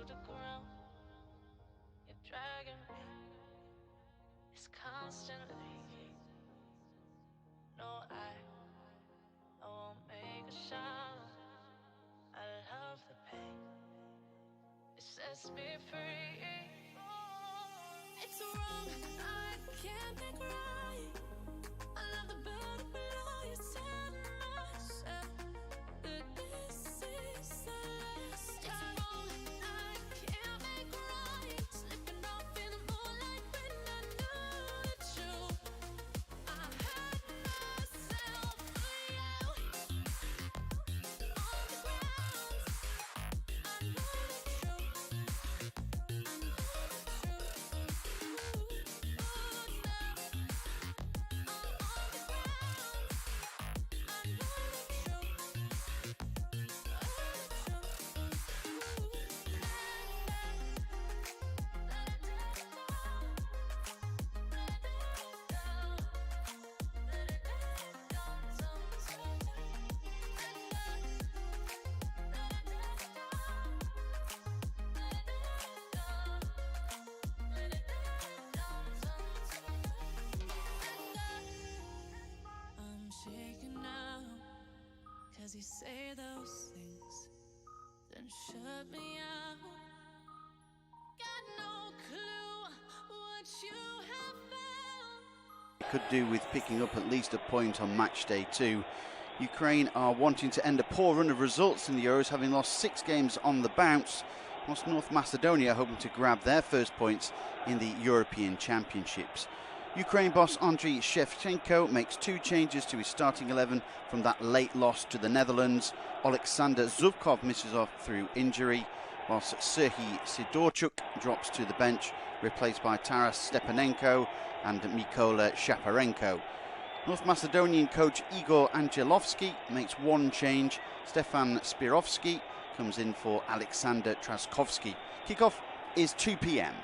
the ground. You're dragging me. It's constantly. No, I won't make a sound. I love the pain. It sets me free. It's wrong. I can't make right. I love the burden below you. Tell myself that this is the last time. It's wrong. I can't make right. Slipping off in the moonlight when I knew the truth. I hurt myself for you. On the ground, I know the truth. I know the truth. Oh, now I'm on the ground. I know the truth. I'm shaking now, 'cause you say those things, then shut me out. Got no clue what you have found. Could do with picking up at least a point on match day 2. Ukraine are wanting to end a poor run of results in the Euros, having lost 6 games on the bounce, whilst North Macedonia hoping to grab their first points in the European Championships. Ukraine boss Andriy Shevchenko makes 2 changes to his starting 11 from that late loss to the Netherlands. Alexander Zubkov misses off through injury, whilst Serhiy Sidorchuk drops to the bench, replaced by Taras Stepanenko and Mykola Shaparenko. North Macedonian coach Igor Angelovsky makes 1 change. Stefan Spirovsky comes in for Alexander Traskovsky. Kickoff is 2 p.m.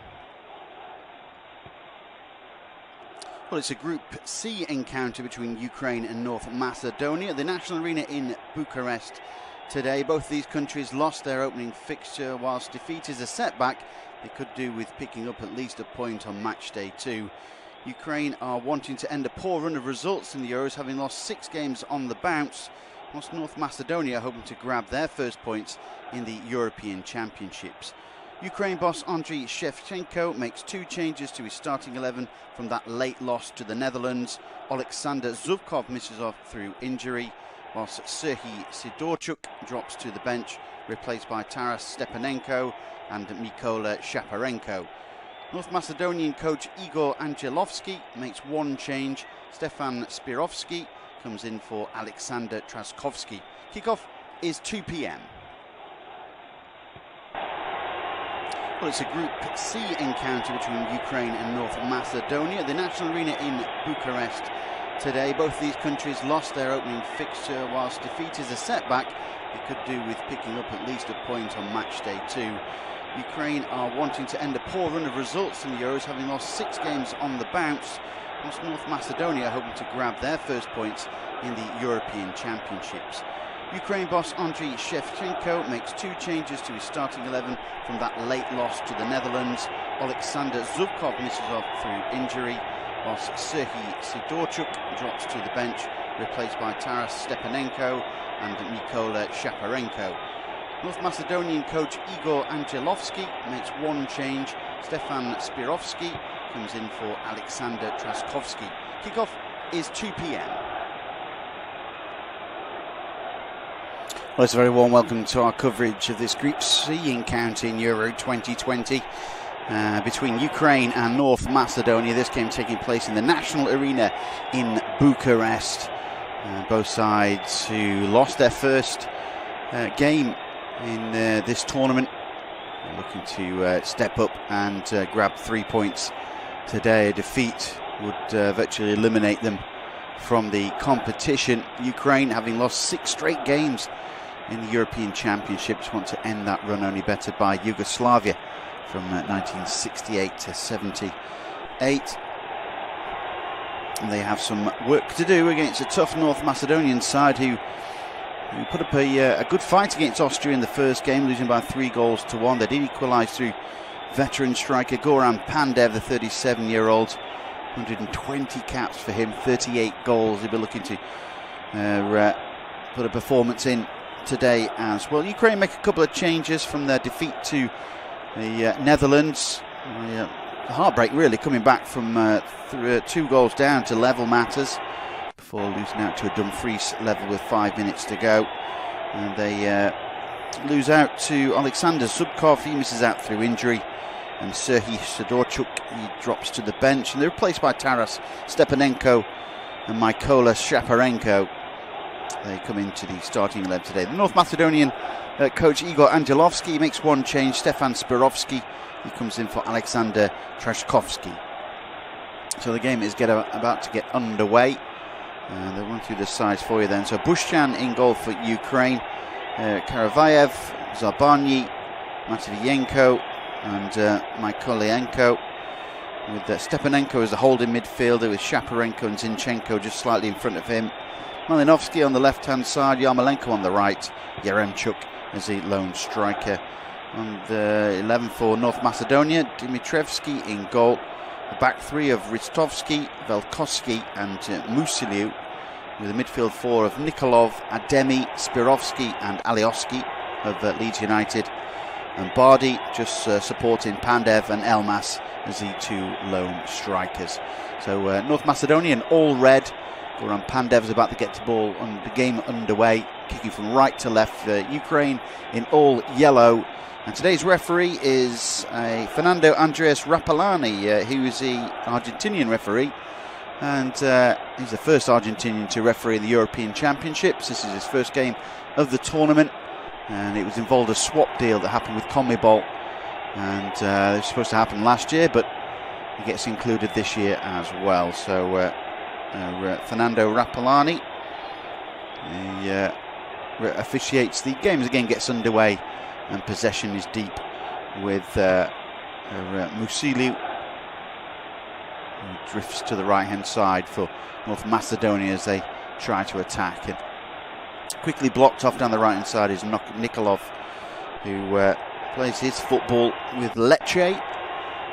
Well, it's a Group C encounter between Ukraine and North Macedonia. The National Arena in Bucharest today. Both of these countries lost their opening fixture. Whilst defeat is a setback, they could do with picking up at least a point on match day 2. Ukraine are wanting to end a poor run of results in the Euros, having lost 6 games on the bounce, whilst North Macedonia hoping to grab their first points in the European Championships. Ukraine boss Andriy Shevchenko makes 2 changes to his starting 11 from that late loss to the Netherlands. Alexander Zubkov misses off through injury, whilst Serhiy Sidorchuk drops to the bench, replaced by Taras Stepanenko and Mykola Shaparenko. North Macedonian coach Igor Angelovsky makes 1 change. Stefan Spirovsky comes in for Alexander Traskovsky. Kickoff is 2 p.m. Well, it's a Group C encounter between Ukraine and North Macedonia. The National Arena in Bucharest today. Both of these countries lost their opening fixture. Whilst defeat is a setback, they could do with picking up at least a point on match day 2. Ukraine are wanting to end a poor run of results in the Euros, having lost 6 games on the bounce, whilst North Macedonia hoping to grab their first points in the European Championships. Ukraine boss Andriy Shevchenko makes 2 changes to his starting 11 from that late loss to the Netherlands. Alexander Zubkov misses off through injury, whilst Serhiy Sidorchuk drops to the bench, replaced by Taras Stepanenko and Mykola Shaparenko. North Macedonian coach Igor Angelovsky makes 1 change. Stefan Spirovsky comes in for Alexander Traskovsky. Kickoff is 2 p.m. Well, it's a very warm welcome to our coverage of this Group C encounter in Euro 2020 between Ukraine and North Macedonia. This game taking place in the National Arena in Bucharest. Both sides who lost their first game in this tournament are looking to step up and grab 3 points today. A defeat would virtually eliminate them from the competition. Ukraine, having lost 6 straight games in the European Championships, want to end that run only bettered by Yugoslavia from 1968 to 78. And they have some work to do against a tough North Macedonian side who who put up a good fight against Austria in the first game, losing by 3-1. They did equalise through veteran striker Goran Pandev, the 37-year-old. 120 caps for him, 38 goals. He'll be looking to put a performance in today as well. Ukraine make a couple of changes from their defeat to the Netherlands. Heartbreak really, coming back from 2 goals down to level matters before losing out to a Dumfries level with 5 minutes to go. And they lose out to Alexander Zubkov. He misses out through injury. And Serhiy Sidorchuk, he drops to the bench. And they're replaced by Taras Stepanenko and Mykola Shaparenko. They come into the starting 11 today. The North Macedonian coach Igor Angelovski makes one change. Stefan Spirovsky, he comes in for Alexander Trashkovsky. So the game is about to get underway. They'll run through the sides for you then. So Bushchan in goal for Ukraine. Karavayev, Zabarny, Matviyenko and Mykolenko. With Stepanenko as the holding midfielder, with Shaparenko and Zinchenko just slightly in front of him. Malinovsky on the left-hand side, Yarmolenko on the right, Yaremchuk as the lone striker. On the 11 for North Macedonia, Dimitrevski in goal. The back three of Ristovski, Velkovsky and Musiliu, with a midfield four of Nikolov, Ademi, Spirovsky and Alioski of Leeds United. And Bardi just supporting Pandev and Elmas as the 2 lone strikers. So North Macedonian all red. Goran Pandev is about to get the game underway, kicking from right to left. Ukraine in all yellow. And today's referee is Fernando Andreas Rapalani, who is the Argentinian referee. And he's the first Argentinian to referee the European Championships. This is his first game of the tournament. And it was involved a swap deal that happened with CONMEBOL. And it was supposed to happen last year, but he gets included this year as well. So Fernando Rapalani officiates the game as the game gets underway. And possession is deep with Musiliu, who drifts to the right-hand side for North Macedonia as they try to attack. And quickly blocked off down the right-hand side is Nikolov, who plays his football with Lecce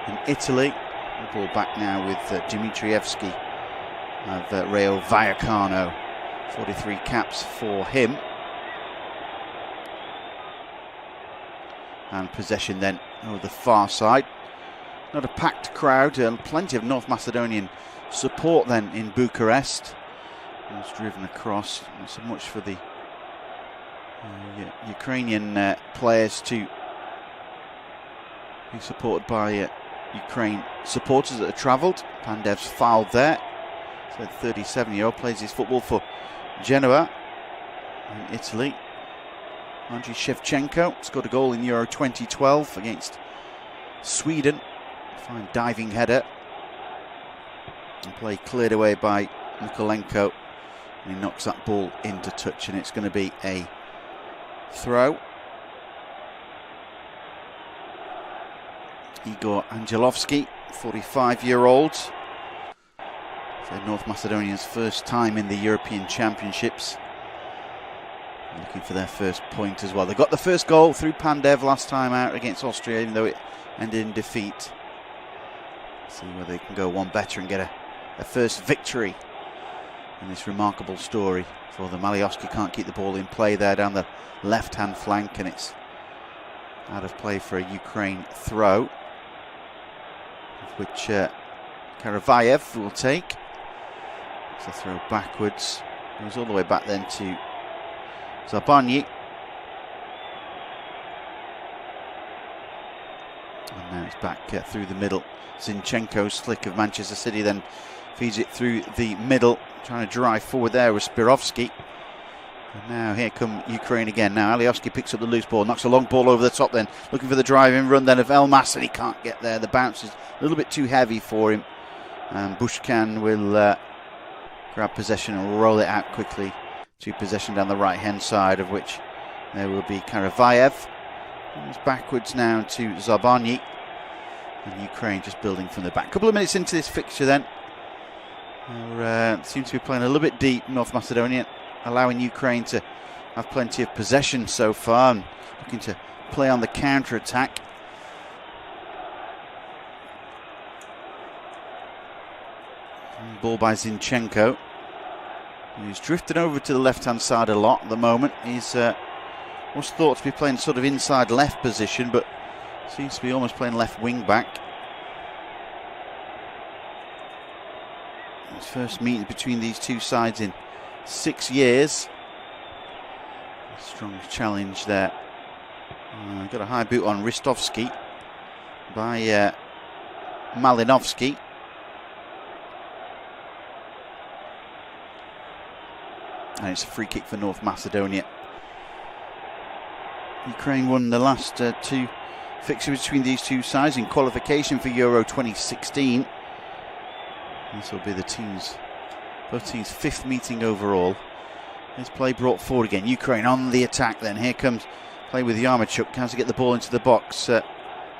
in Italy. The ball back now with Dimitrievski of Rayo Vallecano. 43 caps for him. And possession then over the far side. Not a packed crowd, plenty of North Macedonian support then in Bucharest. It's driven across, not so much for the Ukrainian players to be supported by Ukraine supporters that have travelled. Pandev's fouled there. So the 37-year-old plays his football for Genoa in Italy. Andriy Shevchenko scored a goal in Euro 2012 against Sweden. Fine diving header. And play cleared away by Mykolenko. And he knocks that ball into touch, and it's going to be a throw. Igor Angelovski, 45-year-old. So North Macedonia's first time in the European Championships. Looking for their first point as well. They got the first goal through Pandev last time out against Austria, even though it ended in defeat. See whether they can go one better and get a first victory in this remarkable story for them. Alioski can't keep the ball in play there down the left-hand flank, and it's out of play for a Ukraine throw, which Karavayev will take. It's a throw backwards. Goes all the way back then to Zabarny. And now it's back through the middle. Zinchenko, slick of Manchester City, then feeds it through the middle, trying to drive forward there with Spirovsky. And now here come Ukraine again. Now Alioski picks up the loose ball, knocks a long ball over the top then, looking for the driving run then of Elmas, and he can't get there. The bounce is a little bit too heavy for him. And Bushchan will grab possession and roll it out quickly to possession down the right-hand side, of which there will be Karavayev. It's backwards now to Zabarny. And Ukraine just building from the back. A couple of minutes into this fixture then. Seems to be playing a little bit deep, North Macedonia, allowing Ukraine to have plenty of possession so far and looking to play on the counter-attack. Ball by Zinchenko, who's drifted over to the left-hand side a lot at the moment. He's was thought to be playing sort of inside left position, but seems to be almost playing left wing-back. His first meeting between these two sides in 6 years. A strong challenge there. Got a high boot on Ristovski by Malinovsky. And it's a free kick for North Macedonia. Ukraine won the last two fixtures between these two sides in qualification for Euro 2016. This will be both teams' 5th meeting overall. This play brought forward again. Ukraine on the attack then. Here comes play with Yarmolenko. Has to get the ball into the box.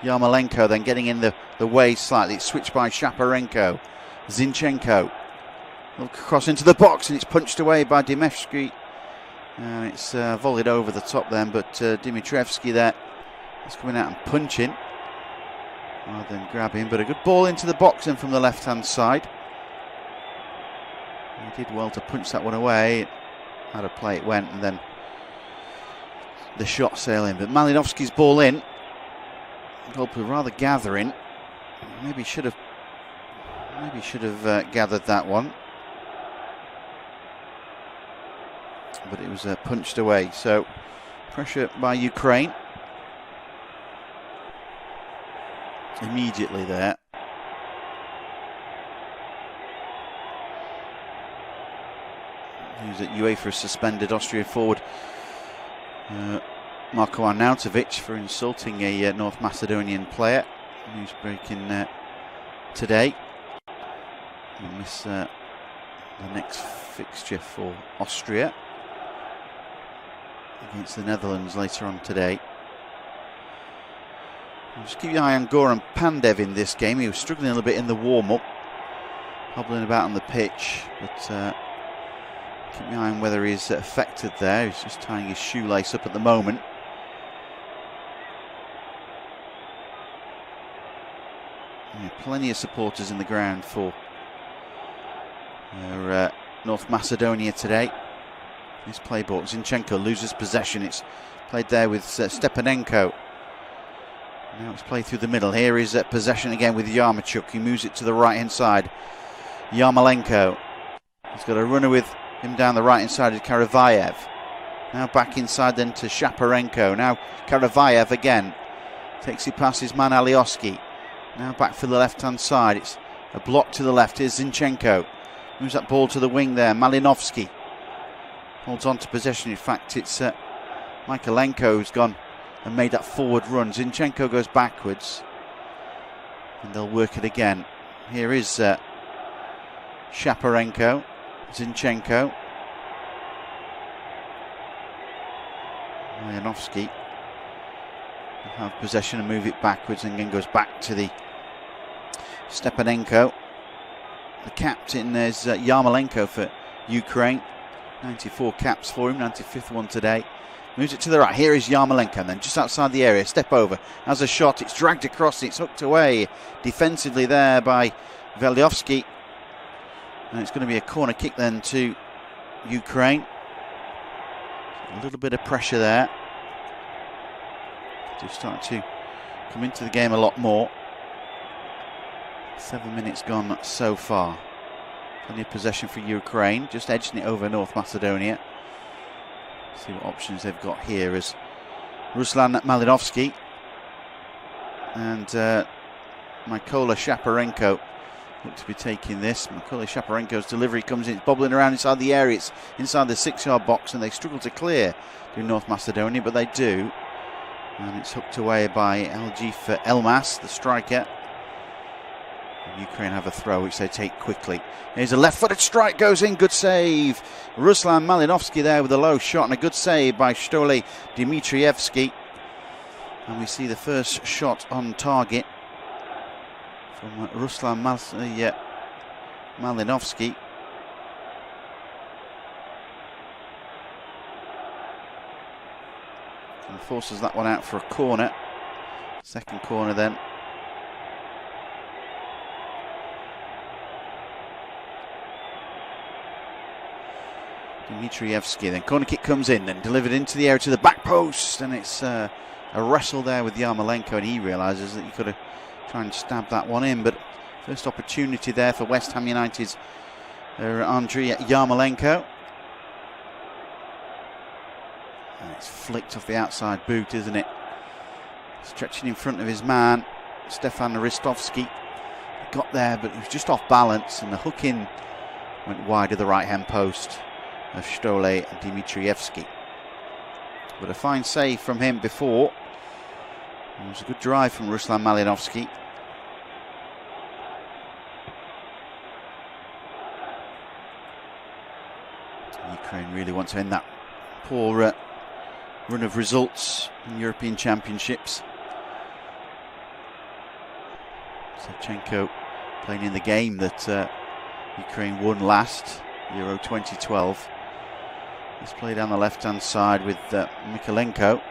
Yarmolenko then getting in the way slightly. It's switched by Shaparenko. Zinchenko. Cross into the box and it's punched away by Dimevsky. And it's volleyed over the top then, but Dimitrievski there is coming out and punching rather than grabbing. But a good ball into the box and from the left-hand side. He did well to punch that one away. Out of play it went, and then the shot sailing. But Malinovsky's ball in. Goalkeeper rather gathering. Maybe should have gathered that one. But it was punched away. So pressure by Ukraine immediately there. Who's at UEFA suspended Austrian forward Marko Arnautovic for insulting a North Macedonian player. Who's breaking today. We'll miss the next fixture for Austria against the Netherlands later on today. Just keep your eye on Goran Pandev in this game. He was struggling a little bit in the warm-up, hobbling about on the pitch, but keep your eye on whether he's affected there. He's just tying his shoelace up at the moment. Yeah, plenty of supporters in the ground for North Macedonia today. This play ball, Zinchenko loses possession. It's played there with Stepanenko. Now it's played through the middle. Here is possession again with Yarmolenko. He moves it to the right-hand side. Yarmolenko. He's got a runner with him down the right-hand side is Karavayev. Now back inside then to Shaparenko. Now Karavayev again. Takes it past his man Alioski. Now back for the left-hand side. It's a block to the left. Here's Zinchenko. Moves that ball to the wing there. Malinovsky holds on to possession. In fact, it's Michaelenko who's gone and made that forward run. Zinchenko goes backwards. And they'll work it again. Here is Shaparenko. Zinchenko. Malinovsky will have possession and move it backwards, and then goes back to the Stepanenko. The captain is Yarmolenko for Ukraine. 94 caps for him, 95th one today. Moves it to the right. Here is Yarmolenko, and then just outside the area, step over. Has a shot, it's dragged across, it's hooked away defensively there by Veliovsky. And it's going to be a corner kick then to Ukraine. A little bit of pressure there. Just starting to come into the game a lot more. 7 minutes gone so far. Plenty of possession for Ukraine, just edging it over North Macedonia. See what options they've got here as Ruslan Malinovsky and Mykola Shaparenko look to be taking this. Mykola Shaparenko's delivery comes in, it's bobbling around inside the area, it's inside the 6-yard box, and they struggle to clear to North Macedonia, but they do. And it's hooked away by Aljif Elmas, the striker. Ukraine have a throw which they take quickly. Here's a left-footed strike, goes in, good save. Ruslan Malinovsky there with a low shot and a good save by Stole Dimitrievski. And we see the first shot on target from Ruslan Malinovsky. And forces that one out for a corner. Second corner then. Dimitrievski, then corner kick comes in and delivered into the area to the back post, and it's a wrestle there with Yarmolenko, and he realises that he could have tried and stabbed that one in, but first opportunity there for West Ham United's Andriy Yarmolenko. And it's flicked off the outside boot, isn't it? Stretching in front of his man, Stefan Ristovski. Got there, but he was just off balance, and the hook in went wide of the right hand post of Stole Dimitrievski. But a fine save from him before. It was a good drive from Ruslan Malinovsky. Ukraine really want to end that poor run of results in European Championships. Shevchenko playing in the game that Ukraine won last, Euro 2012. He's played down the left-hand side with Mikolenko.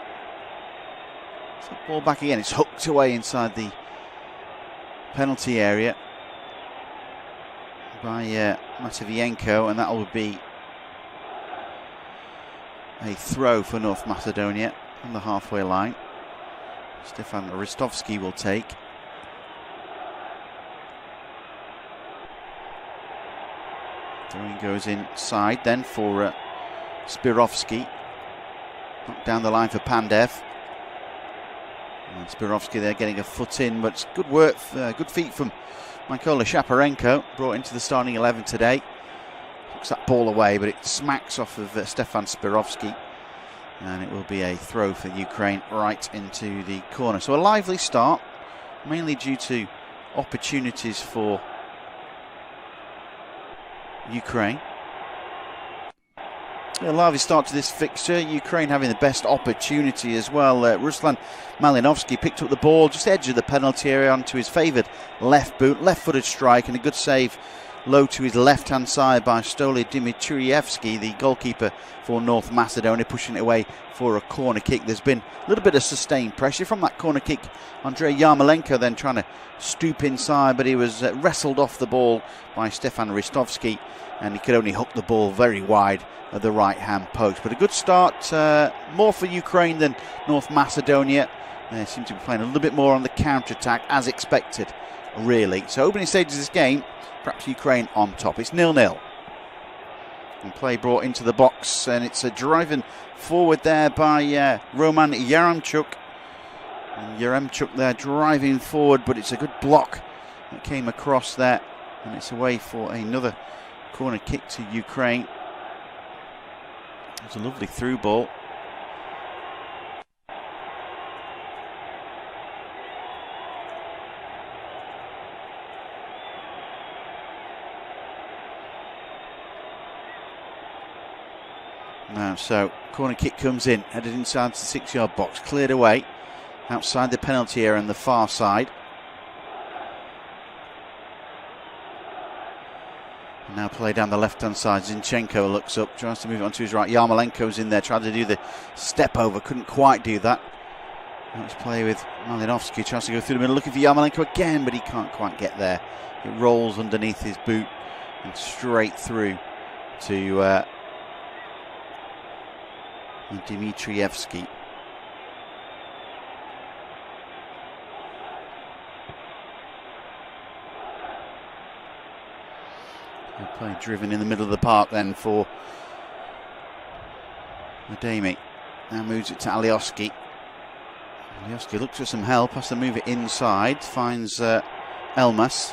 So ball back again. It's hooked away inside the penalty area by Matvienko, and that will be a throw for North Macedonia on the halfway line. Stefan Ristovski will take. Throwing goes inside then for Spirovsky. Knocked down the line for Pandev. And Spirovsky there getting a foot in, but it's good work, good feet from Mykola Shaparenko, brought into the starting 11 today. Hooks that ball away, but it smacks off of Stefan Spirovsky, and it will be a throw for Ukraine right into the corner. So a lively start, mainly due to opportunities for Ukraine. A lively start to this fixture. Ukraine having the best opportunity as well. Ruslan Malinovsky picked up the ball just edge of the penalty area onto his favoured left boot, left-footed strike, and a good save low to his left-hand side by Stole Dimitrievski, the goalkeeper for North Macedonia, pushing it away for a corner kick. There's been a little bit of sustained pressure from that corner kick. Andrei Yarmolenko then trying to stoop inside, but he was wrestled off the ball by Stefan Ristovski, and he could only hook the ball very wide at the right-hand post. But a good start, more for Ukraine than North Macedonia. They seem to be playing a little bit more on the counter-attack, as expected, really. So opening stages of this game, perhaps Ukraine on top. It's 0-0. And play brought into the box, and it's a driving forward there by Roman Yaremchuk. And Yaremchuk there driving forward, but it's a good block that came across there, and it's away for another corner kick to Ukraine. It's a lovely through ball. Now, so corner kick comes in, headed inside the 6-yard box, cleared away outside the penalty area on the far side. And now play down the left-hand side. Zinchenko looks up, tries to move it onto his right. Yarmolenko's in there, tried to do the step over, couldn't quite do that. Let's play with Malinovsky, tries to go through the middle, looking for Yarmolenko again, but he can't quite get there. It rolls underneath his boot and straight through to Dimitrievski. Play driven in the middle of the park then for Ademi. Now moves it to Alioski. Alioski looks for some help, has to move it inside, finds Elmas.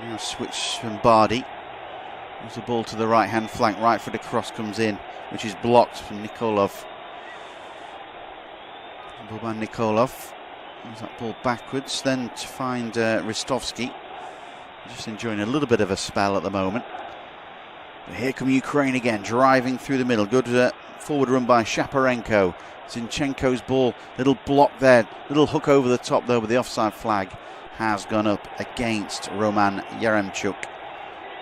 Now switch from Bardi. Moves the ball to the right hand flank, right foot across comes in, which is blocked from Nikolov. Ball by Nikolov. Moves that ball backwards, then to find Ristovski. Just enjoying a little bit of a spell at the moment. But here come Ukraine again, driving through the middle. Good forward run by Shaparenko. Zinchenko's ball, little block there, little hook over the top though, but the offside flag has gone up against Roman Yaremchuk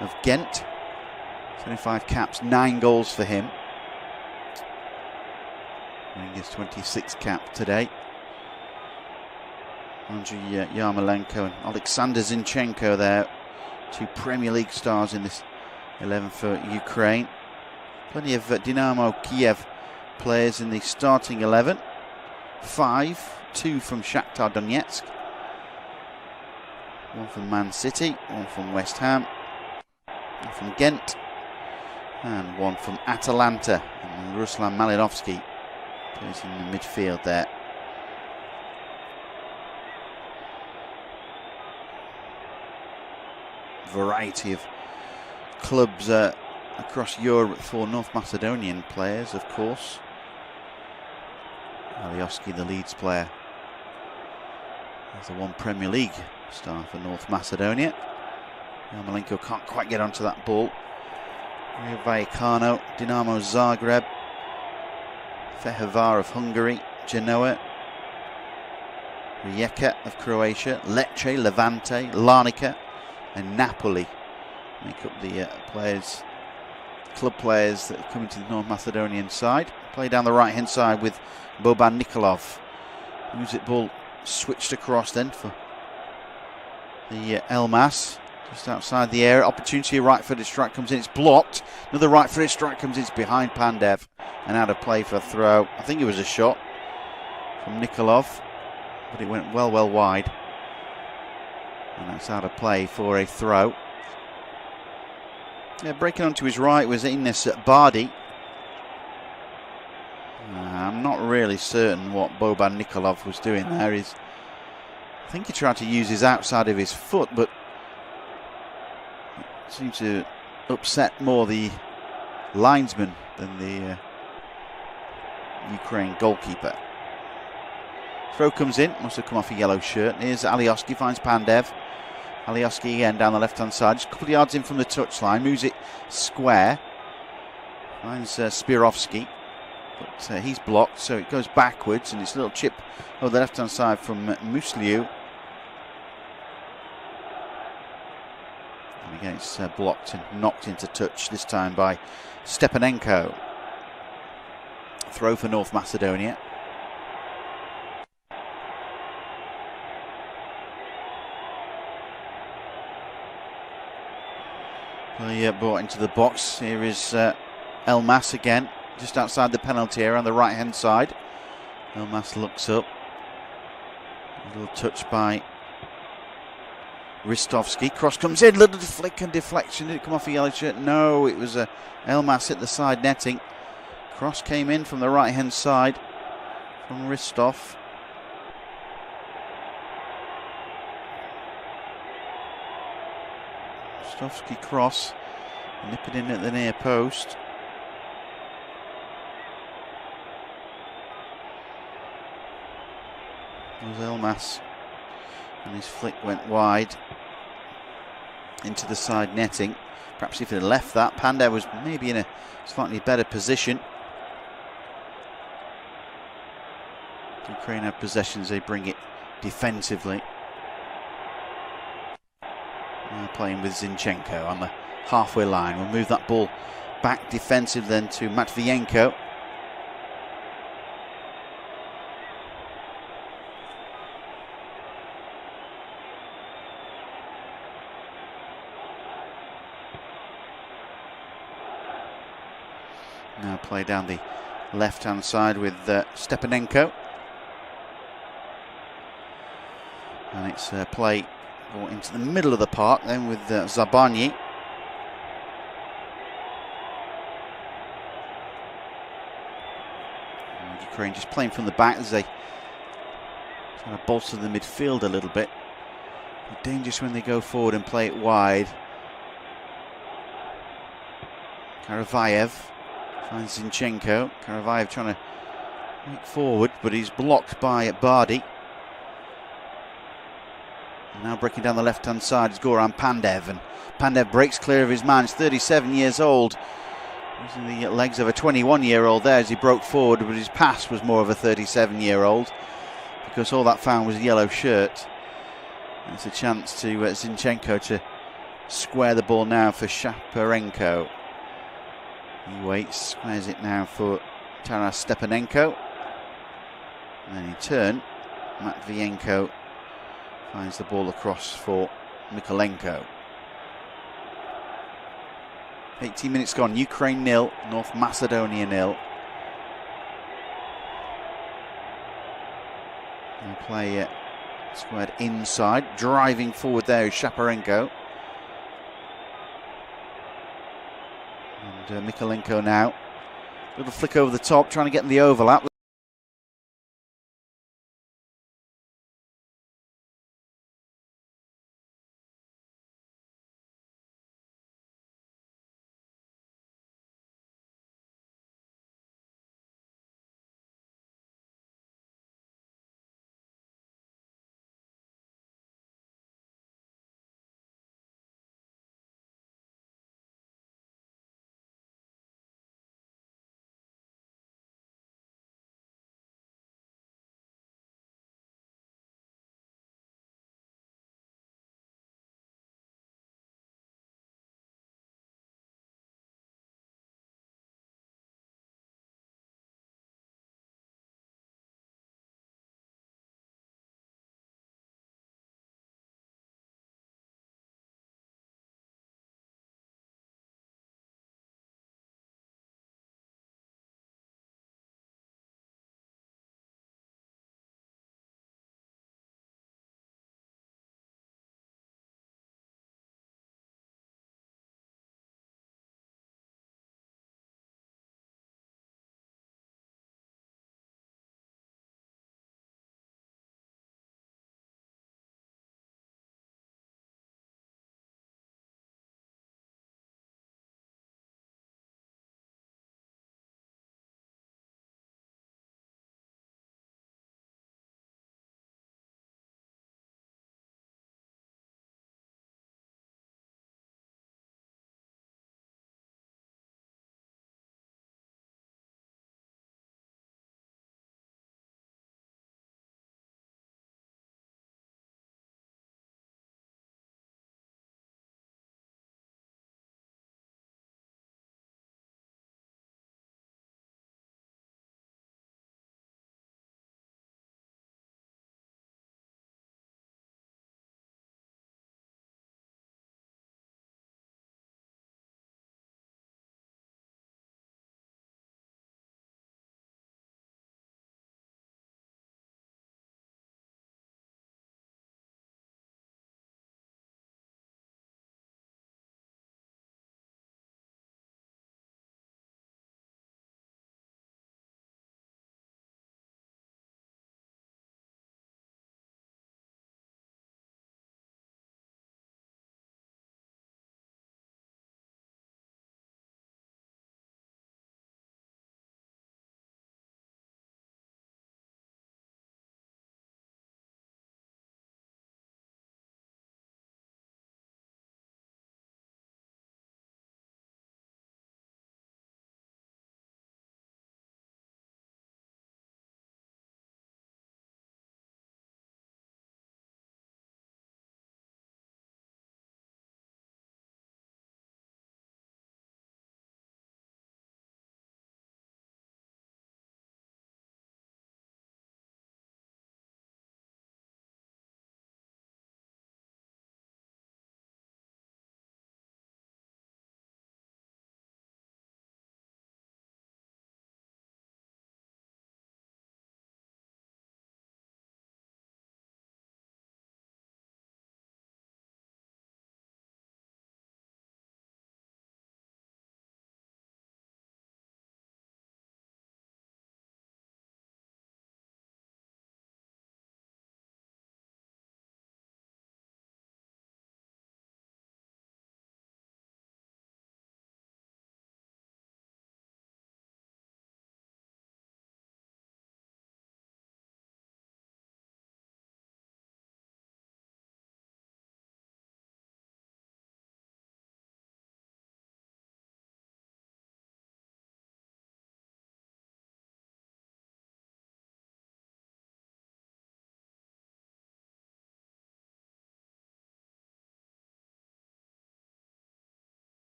of Ghent. 25 caps, 9 goals for him. winning his 26th cap today. Andriy Yarmolenko and Alexander Zinchenko there, 2 Premier League stars in this 11 for Ukraine. Plenty of Dynamo Kiev players in the starting 11. 2 from Shakhtar Donetsk, 1 from Man City, 1 from West Ham, 1 from Ghent, and 1 from Atalanta. And Ruslan Malinovsky plays in the midfield there. Variety of clubs across Europe for North Macedonian players, of course. Alioski, the Leeds player, is the 1 Premier League star for North Macedonia. Yarmolenko can't quite get onto that ball. Rio Vallecano, Dinamo Zagreb, Fehervar of Hungary, Genoa, Rijeka of Croatia, Lecce, Levante, Larnaca and Napoli make up the club players that are coming to the North Macedonian side. Play down the right hand side with Boban Nikolov. Music ball switched across then for the Elmas, just outside the area. Opportunity, right footed strike comes in, it's blocked. Another right footed strike comes in, it's behind Pandev and out of play for a throw. I think it was a shot from Nikolov, but it went well wide, and that's out of play for a throw. Yeah, breaking onto his right was Ines Bardi. I'm not really certain what Boban Nikolov was doing there. I think he tried to use his outside of his foot, but it seemed to upset more the linesman than the Ukraine goalkeeper. Throw comes in, must have come off a yellow shirt. Here's Alioski, finds Pandev. Alioski again down the left-hand side, just a couple of yards in from the touchline, moves it square. Finds Spirovsky, but he's blocked, so it goes backwards, and it's a little chip over the left-hand side from Musliu. And again, it's blocked and knocked into touch, this time by Stepanenko. Throw for North Macedonia. Brought into the box. Here is Elmas again, just outside the penalty area on the right hand side. Elmas looks up. A little touch by Ristovski. Cross comes in, little flick and deflection. Did it come off a yellow shirt? No, it was Elmas at the side netting. Cross came in from the right hand side from Ristov. Ristovski cross, nip it in at the near post. There's Elmas, and his flick went wide into the side netting. Perhaps if he'd left that, Pandev was maybe in a slightly better position. Ukraine have possessions, they bring it defensively. Now playing with Zinchenko on the halfway line. We'll move that ball back defensive then to Matvienko. Now play down the left-hand side with Stepanenko. And it's play into the middle of the park then with Zabarny. Ukraine just playing from the back as they trying to bolster the midfield a little bit. They're dangerous when they go forward and play it wide. Karavayev finds Zinchenko. Karavayev trying to make forward, but he's blocked by Bardi. Now breaking down the left-hand side is Goran Pandev, and Pandev breaks clear of his man. He's 37 years old, using the legs of a 21-year-old there as he broke forward, but his pass was more of a 37-year-old because all that found was a yellow shirt. And it's a chance to Zinchenko to square the ball now for Shaparenko. He waits, squares it now for Taras Stepanenko. And then in turn, Matvienko finds the ball across for Mykolenko. 18 minutes gone. Ukraine 0, North Macedonia 0. They'll play squared inside. Driving forward there is Shaparenko. And Mykolenko now. Little flick over the top, trying to get in the overlap.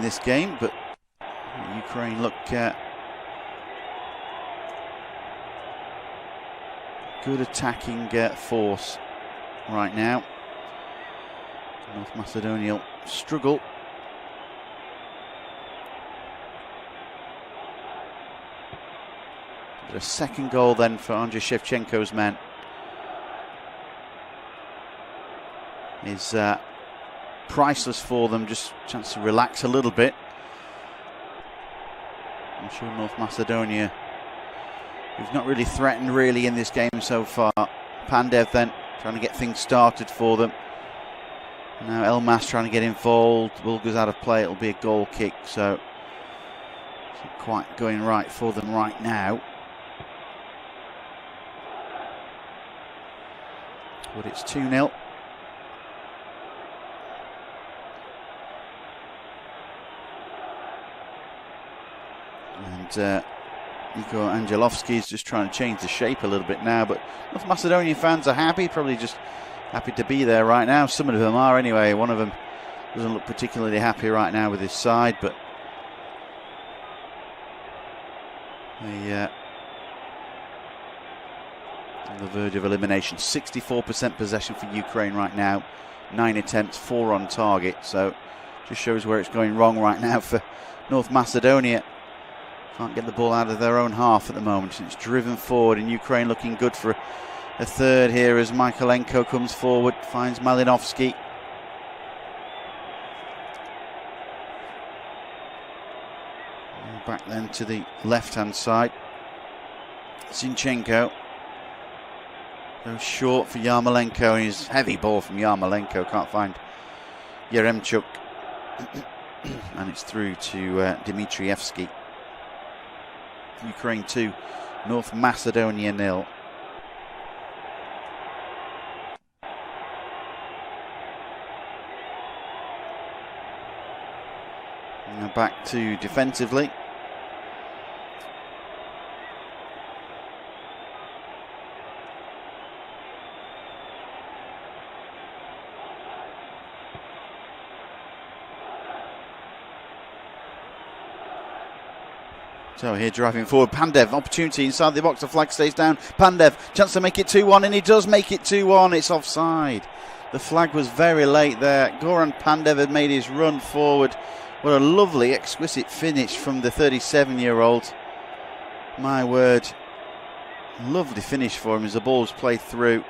this game, but Ukraine look good attacking force right now. North Macedonia will struggle. But a second goal then for Andriy Shevchenko's men is priceless for them. Just a chance to relax a little bit. I'm sure North Macedonia, who've not really threatened really in this game so far. Pandev then trying to get things started for them. Now Elmas trying to get involved. Bulgar's out of play. It'll be a goal kick, so it's not quite going right for them right now. But it's 2-0. And Igor Angelovsky is just trying to change the shape a little bit now, but North Macedonian fans are happy, probably just happy to be there right now. Some of them are anyway. One of them doesn't look particularly happy right now with his side, but they on the verge of elimination. 64% possession for Ukraine right now. 9 attempts, 4 on target, so just shows where it's going wrong right now for North Macedonia. Can't get the ball out of their own half at the moment. It's driven forward, and Ukraine looking good for a third here as Michalenko comes forward, finds Malinovsky. Back then to the left-hand side. Zinchenko goes short for Yarmolenko. He's heavy ball from Yarmolenko. Can't find Yaremchuk. And it's through to Dmitrievsky. Ukraine 2, North Macedonia 0. Now back to defensively. So here driving forward, Pandev, opportunity inside the box, the flag stays down. Pandev, chance to make it 2-1, and he does make it 2-1, it's offside. The flag was very late there. Goran Pandev had made his run forward. What a lovely, exquisite finish from the 37-year-old. My word, lovely finish for him as the ball was played through.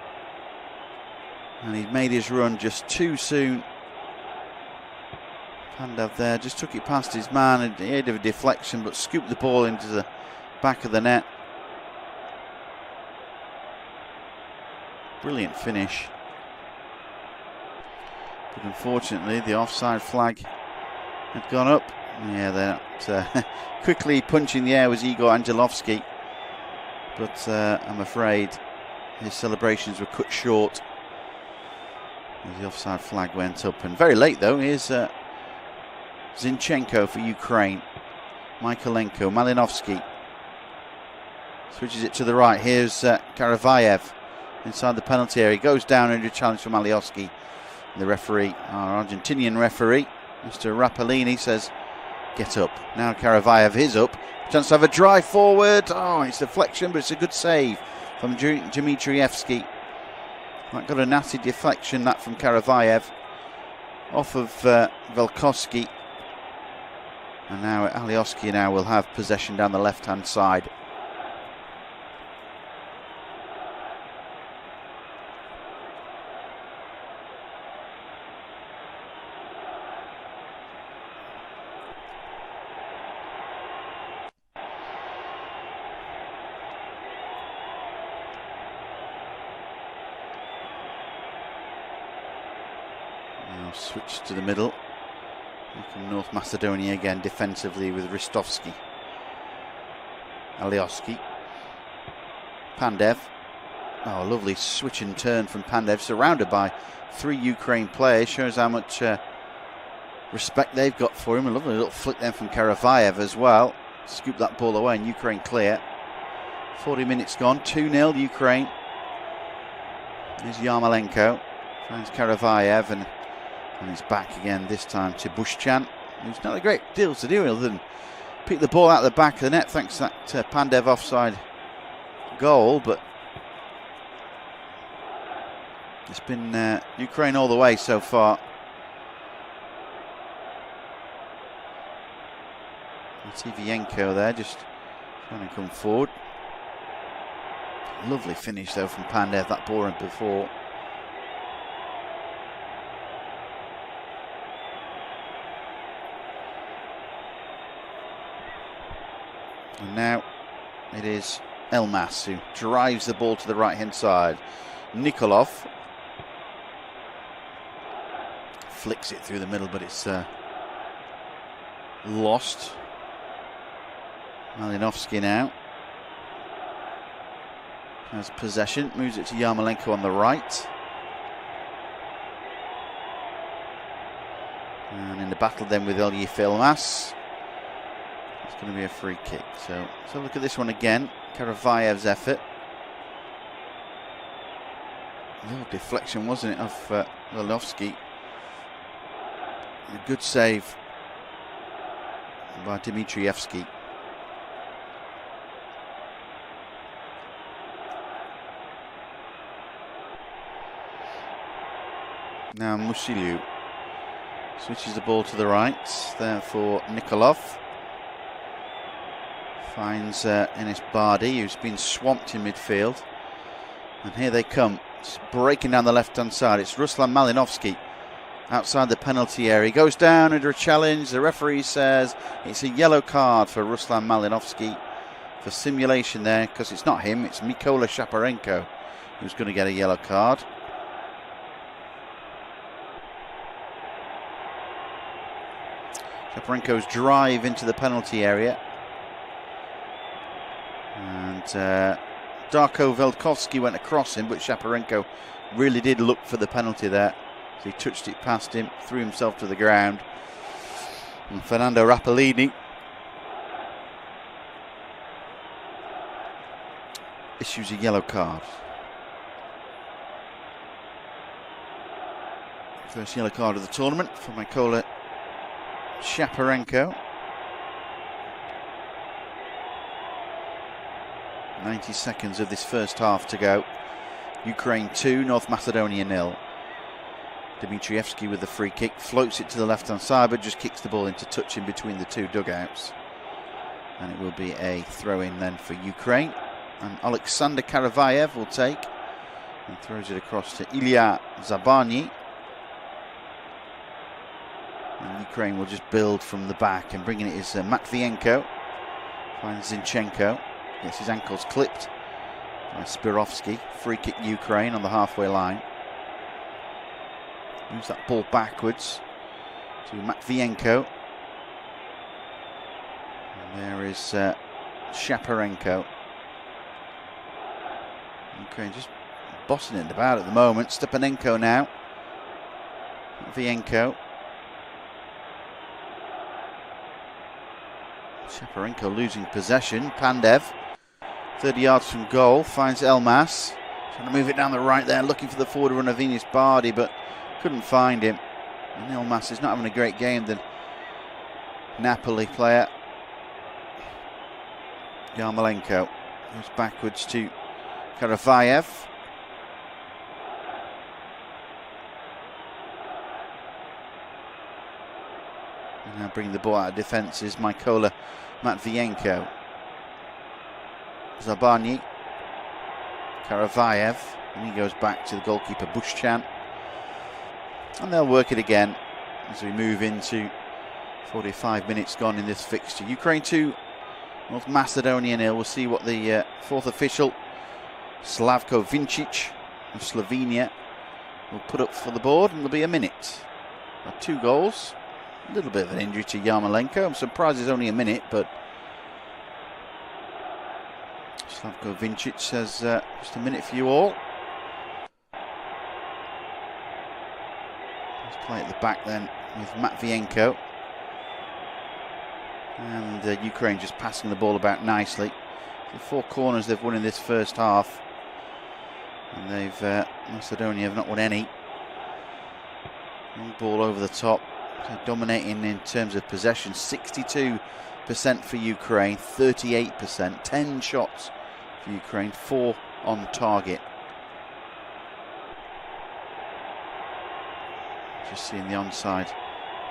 And he'd made his run just too soon. Pandev there just took it past his man and he had a deflection, but scooped the ball into the back of the net. Brilliant finish. But unfortunately the offside flag had gone up. Yeah, that quickly punching the air was Igor Angelovsky, but I'm afraid his celebrations were cut short as the offside flag went up. And very late though, here's Zinchenko for Ukraine. Michalenko, Malinovsky switches it to the right. Here's Karavayev inside the penalty area. He goes down under a challenge from Alioski. The referee, our Argentinian referee, Mr. Rapalini, says get up. Now Karavayev is up. Chance to have a drive forward. Oh, it's deflection, but it's a good save from Dmitrievsky. That got a nasty deflection, that from Karavayev. Off of Velkovsky. And now Alioski now will have possession down the left-hand side. Now switch to the middle. From North Macedonia again defensively with Ristovsky. Alioski. Pandev. Oh, lovely switch and turn from Pandev, surrounded by 3 Ukraine players. Shows how much respect they've got for him. A lovely little flick then from Karavayev as well. Scoop that ball away and Ukraine clear. 40 minutes gone, 2-0 Ukraine. There's Yarmolenko. Finds Karavayev and he's back again, this time to Bushchan. There's not a great deal to do other than pick the ball out of the back of the net thanks to that Pandev offside goal, but it's been Ukraine all the way so far. Matvienko there just trying to come forward. Lovely finish though from Pandev, that ball before. And now it is Elmas who drives the ball to the right hand side. Nikolov flicks it through the middle, but it's lost. Malinovsky now has possession, moves it to Yarmolenko on the right. And in the battle then with Ilya Filmas, it's going to be a free kick. So let's have a look at this one again. Karavaev's effort. A little deflection, wasn't it, of Malinovsky. A good save by Dmitrievsky. Now Musiliu switches the ball to the right, there for Nikolov. Finds Enis Bardi, who's been swamped in midfield. And here they come, it's breaking down the left-hand side. It's Ruslan Malinovsky outside the penalty area. He goes down under a challenge. The referee says it's a yellow card for Ruslan Malinovsky for simulation there, because it's not him, it's Mykola Shaparenko who's going to get a yellow card. Shaparenko's drive into the penalty area. And Darko Veldkovsky went across him, but Shaparenko really did look for the penalty there. So he touched it past him, threw himself to the ground. And Fernando Rapellini issues a yellow card. First yellow card of the tournament for Mykola Shaparenko. 90 seconds of this first half to go. Ukraine 2, North Macedonia 0. Dmitrievsky with the free kick, floats it to the left hand side, but just kicks the ball into touch in between the two dugouts. And it will be a throw in then for Ukraine. And Alexander Karavaev will take and throws it across to Ilya Zabarny. And Ukraine will just build from the back, and bringing it is Matvienko. Finds Zinchenko. Gets his ankles clipped by Spirovsky. Free kick Ukraine on the halfway line. Moves that ball backwards to Matvienko. And there is Shaparenko. Ukraine just bossing it about at the moment. Stepanenko now. Matvienko. Shaparenko losing possession. Pandev, 30 yards from goal, finds Elmas. Trying to move it down the right there, looking for the forward run of Enis Bardi, but couldn't find him. And Elmas is not having a great game, the Napoli player. Yarmolenko goes backwards to Karavaev. And now bringing the ball out of defence is Mykola Matvienko. Zabarny. Karavaev. And he goes back to the goalkeeper Bushchan. And they'll work it again as we move into 45 minutes gone in this fixture. Ukraine 2, North Macedonia 0. We'll see what the fourth official, Slavko Vincic of Slovenia, will put up for the board. And there'll be a minute. 2 goals. A little bit of an injury to Yarmolenko. I'm surprised it's only a minute, but Slavko Vincic says just a minute for you all. Let's play at the back then with Matvienko. And Ukraine just passing the ball about nicely. The 4 corners they've won in this first half. And they've Macedonia have not won any. Long ball over the top. So dominating in terms of possession, 62% for Ukraine, 38%, 10 shots for Ukraine, 4 on target. Just seeing the onside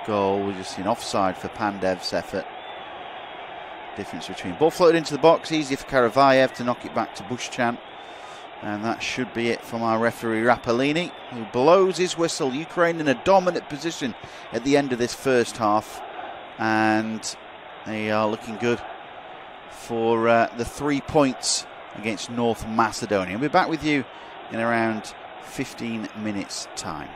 goal, we're just seeing offside for Pandev's effort. Difference between ball floated into the box, easy for Karavayev to knock it back to Bushchan. And that should be it from our referee Rapalini, who blows his whistle. Ukraine in a dominant position at the end of this first half, and they are looking good for the 3 points against North Macedonia. We'll be back with you in around 15 minutes time.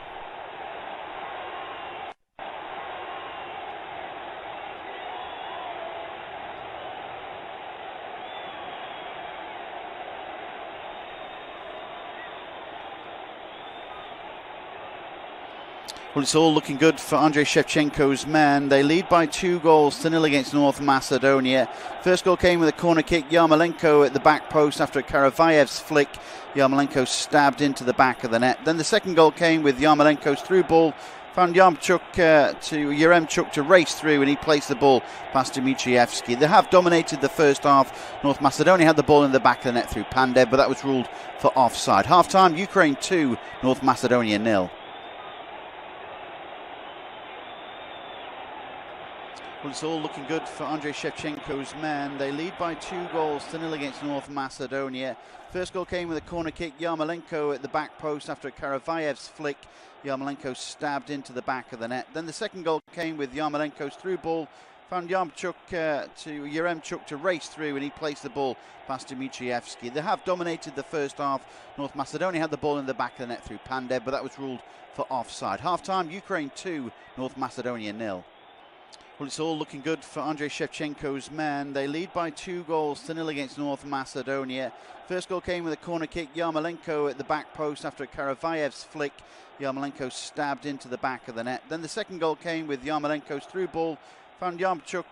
Well, it's all looking good for Andrei Shevchenko's men. They lead by 2-0 against North Macedonia. First goal came with a corner kick. Yarmolenko at the back post after Karavayev's flick. Yarmolenko stabbed into the back of the net. Then the second goal came with Yarmolenko's through ball. Found Yaremchuk to race through, and he placed the ball past Dmitrievski. They have dominated the first half. North Macedonia had the ball in the back of the net through Pandev, but that was ruled for offside. Half-time, Ukraine 2, North Macedonia 0. Well, it's all looking good for Andrei Shevchenko's men. They lead by 2-0 against North Macedonia. First goal came with a corner kick. Yarmolenko at the back post after Karavayev's flick. Yarmolenko stabbed into the back of the net. Then the second goal came with Yarmolenko's through ball. Found Yaremchuk to race through, and he placed the ball past Dmitrievski. They have dominated the first half. North Macedonia had the ball in the back of the net through Pandev, but that was ruled for offside. Half-time, Ukraine 2, North Macedonia 0. Well, it's all looking good for Andrei Shevchenko's men. They lead by 2-0 against North Macedonia. First goal came with a corner kick. Yarmolenko at the back post after Karavayev's flick. Yarmolenko stabbed into the back of the net. Then the second goal came with Yarmolenko's through ball. Found Yaremchuk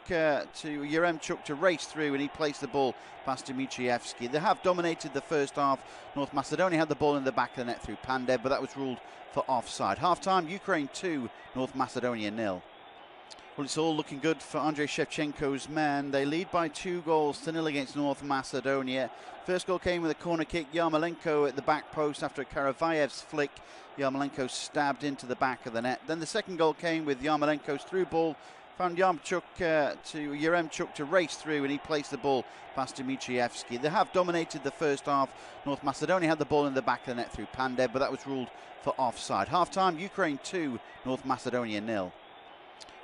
to race through, and he placed the ball past Dmitrievski. They have dominated the first half. North Macedonia had the ball in the back of the net through Pandev, but that was ruled for offside. Half-time, Ukraine 2, North Macedonia 0. Well, it's all looking good for Andrei Shevchenko's men. They lead by 2-0 against North Macedonia. First goal came with a corner kick. Yarmolenko at the back post after Karavayev's flick. Yarmolenko stabbed into the back of the net. Then the second goal came with Yarmolenko's through ball. Found Yaremchuk to race through, and he placed the ball past Dmitrievski. They have dominated the first half. North Macedonia had the ball in the back of the net through Pandev, but that was ruled for offside. Half-time, Ukraine 2, North Macedonia 0.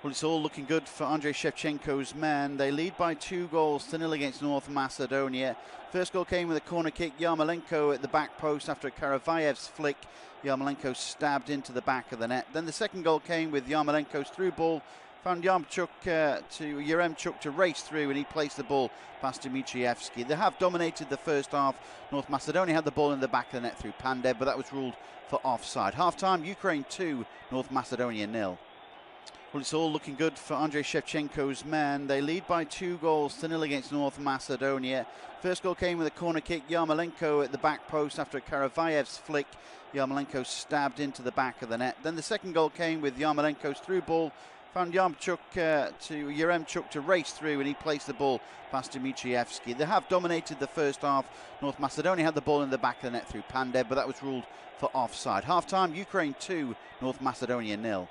Well, it's all looking good for Andrei Shevchenko's men. They lead by 2-0 against North Macedonia. First goal came with a corner kick. Yarmolenko at the back post after Karavayev's flick. Yarmolenko stabbed into the back of the net. Then the second goal came with Yarmolenko's through ball. Found Yaremchuk to race through, and he placed the ball past Dmitrievski. They have dominated the first half. North Macedonia had the ball in the back of the net through Pandev, but that was ruled for offside. Half-time, Ukraine 2, North Macedonia 0. Well, it's all looking good for Andrei Shevchenko's men. They lead by 2-0 against North Macedonia. First goal came with a corner kick. Yarmolenko at the back post after Karavayev's flick. Yarmolenko stabbed into the back of the net. Then the second goal came with Yarmolenko's through ball. Found Yaremchuk to race through, and he placed the ball past Dmitrievski. They have dominated the first half. North Macedonia had the ball in the back of the net through Pandev, but that was ruled for offside. Half-time, Ukraine 2, North Macedonia 0.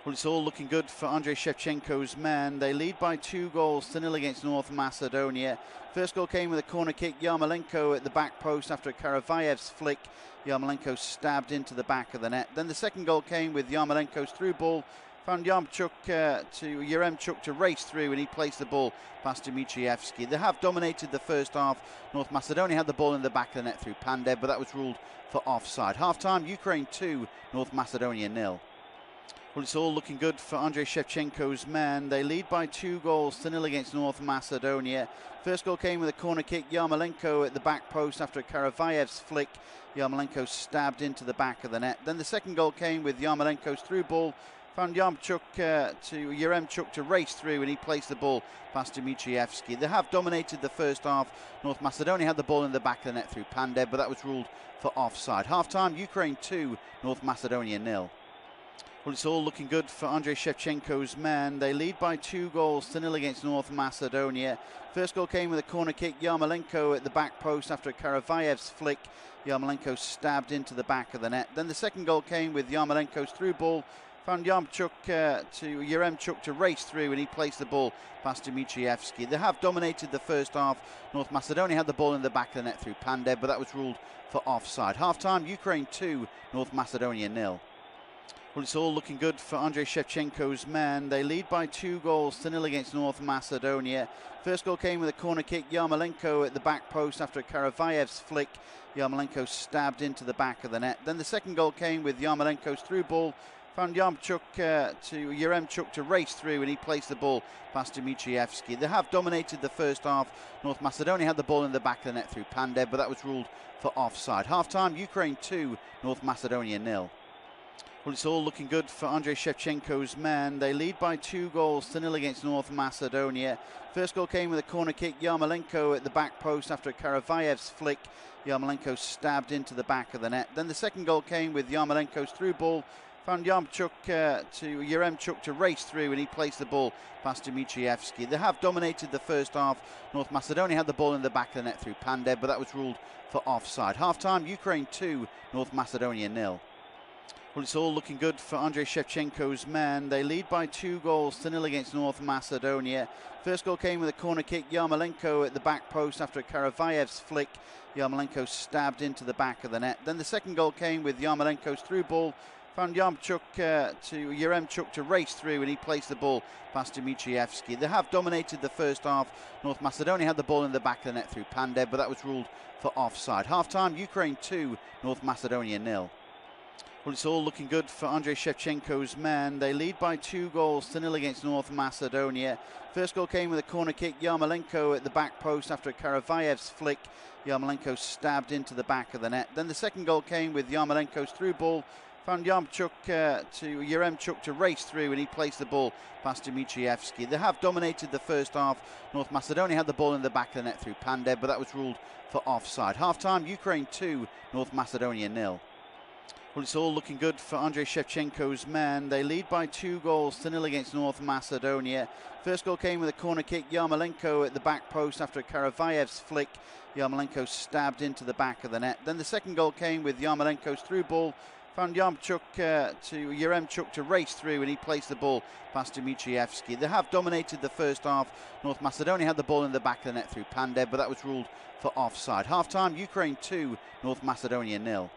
Well, it's all looking good for Andrei Shevchenko's men. They lead by 2-0 against North Macedonia. First goal came with a corner kick. Yarmolenko at the back post after Karavayev's flick. Yarmolenko stabbed into the back of the net. Then the second goal came with Yarmolenko's through ball. Found Yaremchuk to race through, and he placed the ball past Dmitrievski. They have dominated the first half. North Macedonia had the ball in the back of the net through Pandev, but that was ruled for offside. Half-time, Ukraine 2, North Macedonia 0. Well, it's all looking good for Andrei Shevchenko's men. They lead by 2-0 against North Macedonia. First goal came with a corner kick. Yarmolenko at the back post after Karavayev's flick. Yarmolenko stabbed into the back of the net. Then the second goal came with Yarmolenko's through ball. Found Yaremchuk to race through, and he placed the ball past Dmitrievski. They have dominated the first half. North Macedonia had the ball in the back of the net through Pandev, but that was ruled for offside. Half-time, Ukraine 2, North Macedonia 0. Well, it's all looking good for Andrei Shevchenko's men. They lead by 2-0 against North Macedonia. First goal came with a corner kick. Yarmolenko at the back post after Karavaev's flick. Yarmolenko stabbed into the back of the net. Then the second goal came with Yarmolenko's through ball. Found Yaremchuk to race through, and he placed the ball past Dmitrievski. They have dominated the first half. North Macedonia had the ball in the back of the net through Pandev, but that was ruled for offside. Half-time, Ukraine 2, North Macedonia 0. Well, it's all looking good for Andrei Shevchenko's men. They lead by 2-0 against North Macedonia. First goal came with a corner kick. Yarmolenko at the back post after Karavaev's flick. Yarmolenko stabbed into the back of the net. Then the second goal came with Yarmolenko's through ball. Found Yaremchuk to race through, and he placed the ball past Dmitrievski. They have dominated the first half. North Macedonia had the ball in the back of the net through Pandev, but that was ruled for offside. Half-time, Ukraine 2, North Macedonia 0. Well, it's all looking good for Andrei Shevchenko's men. They lead by 2-0 against North Macedonia. First goal came with a corner kick. Yarmolenko at the back post after Karavaev's flick. Yarmolenko stabbed into the back of the net. Then the second goal came with Yarmolenko's through ball. Found Yaremchuk to race through, and he placed the ball past Dmitrievski. They have dominated the first half. North Macedonia had the ball in the back of the net through Pandev, but that was ruled for offside. Half-time, Ukraine 2, North Macedonia 0. Well, it's all looking good for Andrei Shevchenko's men. They lead by 2-0 against North Macedonia. First goal came with a corner kick. Yarmolenko at the back post after Karavaev's flick. Yarmolenko stabbed into the back of the net. Then the second goal came with Yarmolenko's through ball. Found Yaremchuk to race through, and he placed the ball past Dmitrievski. They have dominated the first half. North Macedonia had the ball in the back of the net through Pandev, but that was ruled for offside. Half-time, Ukraine 2, North Macedonia 0. Well, it's all looking good for Andrei Shevchenko's men. They lead by 2-0 against North Macedonia. First goal came with a corner kick. Yarmolenko at the back post after Karavaev's flick. Yarmolenko stabbed into the back of the net. Then the second goal came with Yarmolenko's through ball. Found Yaremchuk to race through, and he placed the ball past Dmitrievski. They have dominated the first half. North Macedonia had the ball in the back of the net through Pandev, but that was ruled for offside. Half-time, Ukraine 2, North Macedonia 0. Well, it's all looking good for Andrei Shevchenko's men. They lead by 2-0 against North Macedonia. First goal came with a corner kick. Yarmolenko at the back post after Karavaev's flick. Yarmolenko stabbed into the back of the net. Then the second goal came with Yarmolenko's through ball. Found Yaremchuk to race through, and he placed the ball past Dmitrievski. They have dominated the first half. North Macedonia had the ball in the back of the net through Pandev, but that was ruled for offside. Half-time, Ukraine 2, North Macedonia 0.